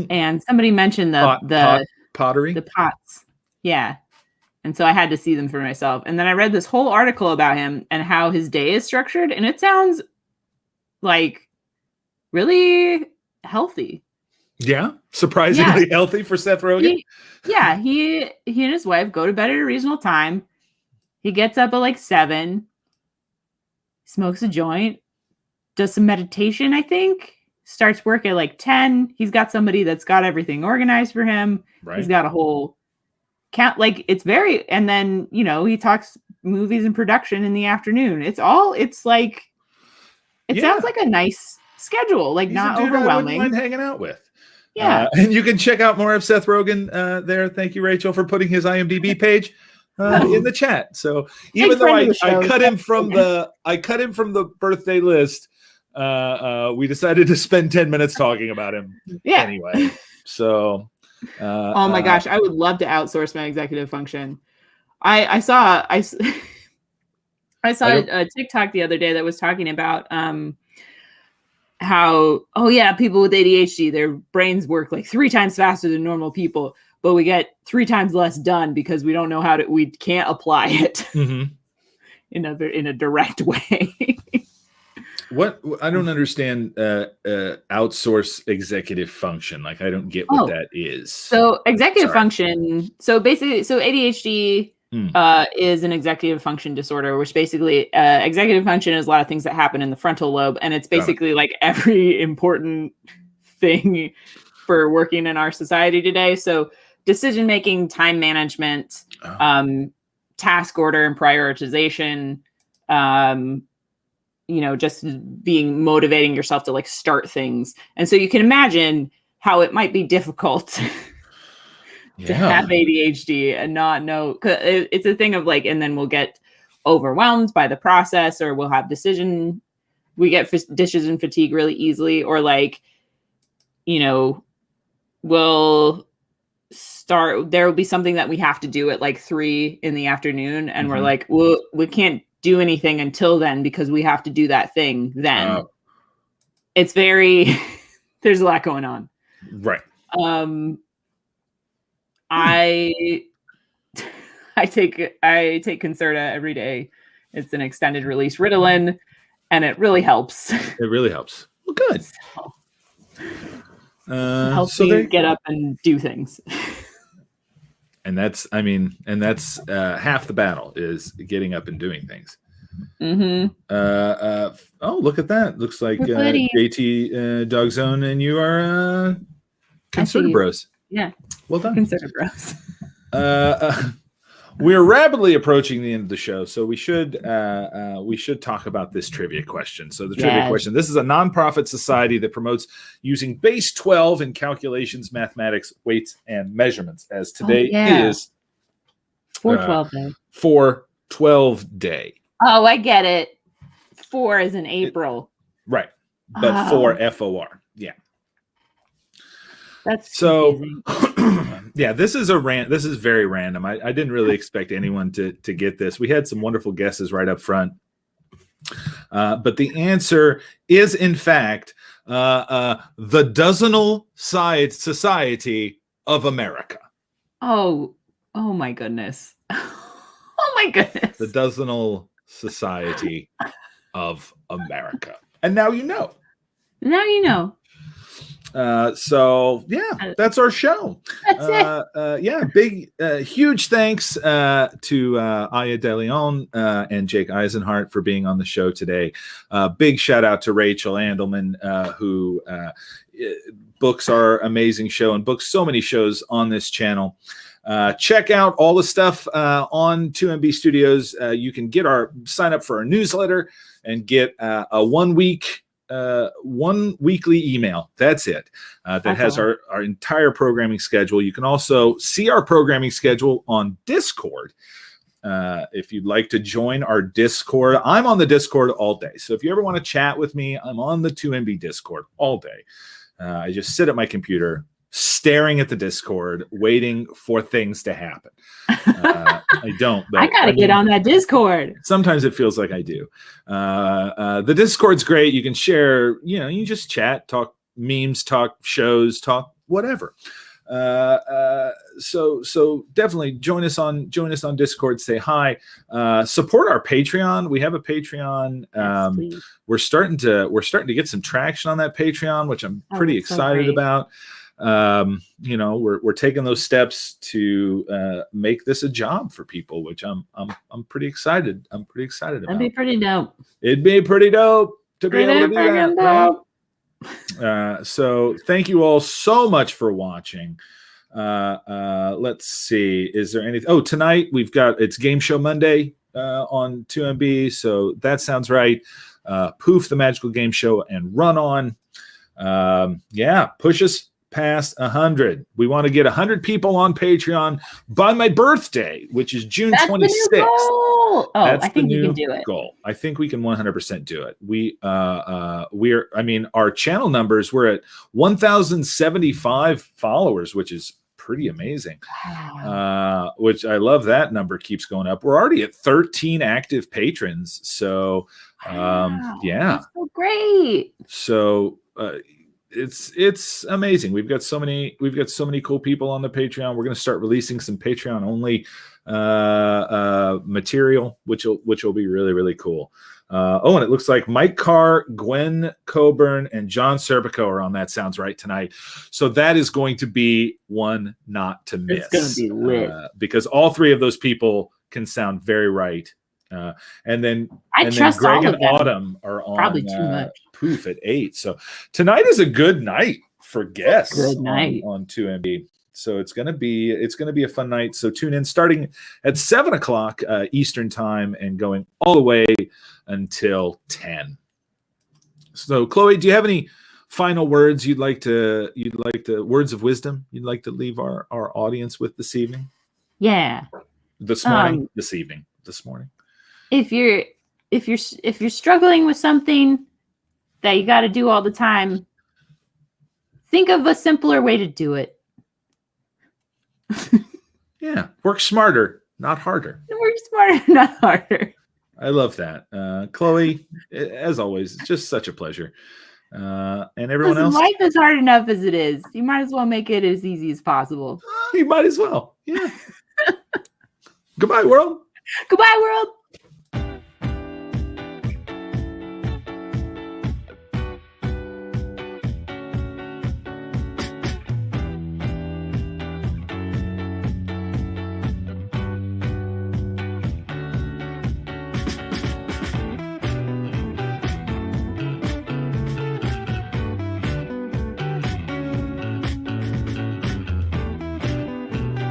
And somebody mentioned the pottery, the pots. Yeah. And so I had to see them for myself. And then I read this whole article about him and how his day is structured. And it sounds like really healthy. Yeah. Surprisingly healthy for Seth Rogen. He and his wife go to bed at a reasonable time. He gets up at like 7, smokes a joint, does some meditation, I think. Starts work at like 10. He's got somebody that's got everything organized for him. Right. He's got a whole count. Like and then, he talks movies and production in the afternoon. It sounds like a nice schedule, like not overwhelming. I wouldn't mind hanging out with. Yeah. And you can check out more of Seth Rogen there. Thank you, Rachel, for putting his IMDb page in the chat. So even though I cut him from the birthday list, we decided to spend 10 minutes talking about him anyway. So oh my gosh, I would love to outsource my executive function. I saw a TikTok the other day that was talking about how people with ADHD, their brains work like 3 times faster than normal people, but we get 3 times less done because we don't know we can't apply it in a direct way. What I don't understand outsource executive function. Like I don't get what that is. So executive function. So basically, ADHD is an executive function disorder, which basically executive function is a lot of things that happen in the frontal lobe, and it's basically like every important thing for working in our society today. So decision making, time management, task order and prioritization. Just motivating yourself to like start things. And so you can imagine how it might be difficult to have ADHD and not know. 'Cause it's a thing of like, and then we'll get overwhelmed by the process, or we'll have decision fatigue really easily, or like, we'll there will be something that we have to do at like 3 p.m, and we're Mhm. like, well, we can't do anything until then because we have to do that thing then. It's very there's a lot going on. Right. I take Concerta every day. It's an extended release Ritalin, and it really helps. It really helps. Well, good. It helps So me there, get up and do things. and that's half the battle is getting up and doing things. Mm-hmm. Oh, look at that! Looks like We're buddies. JT Dog Zone and you are Concerta you. Bros. Yeah. Well done. Concerta Bros. We're rapidly approaching the end of the show, so we should talk about this trivia question. So the trivia question: this is a nonprofit society that promotes using base 12 in calculations, mathematics, weights, and measurements. As today is 412 day. 412 day. Oh, I get it. 4 is in April. Right, but 4 FOR. Yeah. That's so. Yeah, this is very random. I didn't really expect anyone to get this. We had some wonderful guesses right up front. But the answer is, in fact, the Dozenal Society of America. Oh my goodness. Oh my goodness. The Dozenal Society of America. And now you know. Now you know. So yeah, that's our show. That's it. Yeah, big, huge thanks to Aya De Leon and Jake Isenhart for being on the show today. Big shout out to Rachel Andelman, who books our amazing show and books so many shows on this channel. Check out all the stuff on 2MB Studios. You can sign up for our newsletter and get a 1 week. 1 weekly email. That's it. That has our entire programming schedule. You can also see our programming schedule on Discord. If you'd like to join our Discord, I'm on the Discord all day. So if you ever want to chat with me, I'm on the 2MB Discord all day. I just sit at my computer staring at the Discord, waiting for things to happen. I don't. But I gotta get on that Discord. Sometimes it feels like I do. The Discord's great. You can share. You just chat, talk memes, talk shows, talk whatever. So definitely join us on Discord. Say hi. Support our Patreon. We have a Patreon. Yes, we're starting to get some traction on that Patreon, which I'm pretty excited about. We're taking those steps to make this a job for people, which I'm pretty excited. I'm pretty excited about. That'd be pretty dope. It'd be pretty dope to be able to do that. Right? So thank you all so much for watching. Let's see. Is there anything? Oh, tonight it's Game Show Monday on 2MB. So that sounds right. Poof, the Magical Game Show, and Run On. Push us past 100. We want to get 100 people on Patreon by my birthday, which is June 26th. Oh, That's I think you can do it. Goal. I think we can 100% do it. Our channel numbers, we're at 1,075 followers, which is pretty amazing. Wow. Which I love that number keeps going up. We're already at 13 active patrons. So That's so great. So it's amazing. We've got so many cool people on the Patreon. We're going to start releasing some Patreon only material, which will be really, really cool. And it looks like Mike Carr, Gwen Coburn, and John Serpico are on That Sounds Right tonight. So that is going to be one not to miss. It's going to be lit. Because all three of those people can sound very right. And then trust Greg all of and them. Autumn are on Probably too much. Poof at 8. So tonight is a good night for guests. Good night. on 2MB. So it's gonna be a fun night. So tune in starting at 7:00 Eastern time and going all the way until 10. So Chloe, do you have any final words you'd like to words of wisdom you'd like to leave our audience with this evening? Yeah. This morning. This evening. This morning. If you're struggling with something that you got to do all the time, think of a simpler way to do it. Yeah, work smarter, not harder. Work smarter, not harder. I love that. Chloe, as always, it's just such a pleasure. And everyone Listen, else, life is hard enough as it is. You might as well make it as easy as possible. you might as well. Yeah. Goodbye, world. Goodbye, world.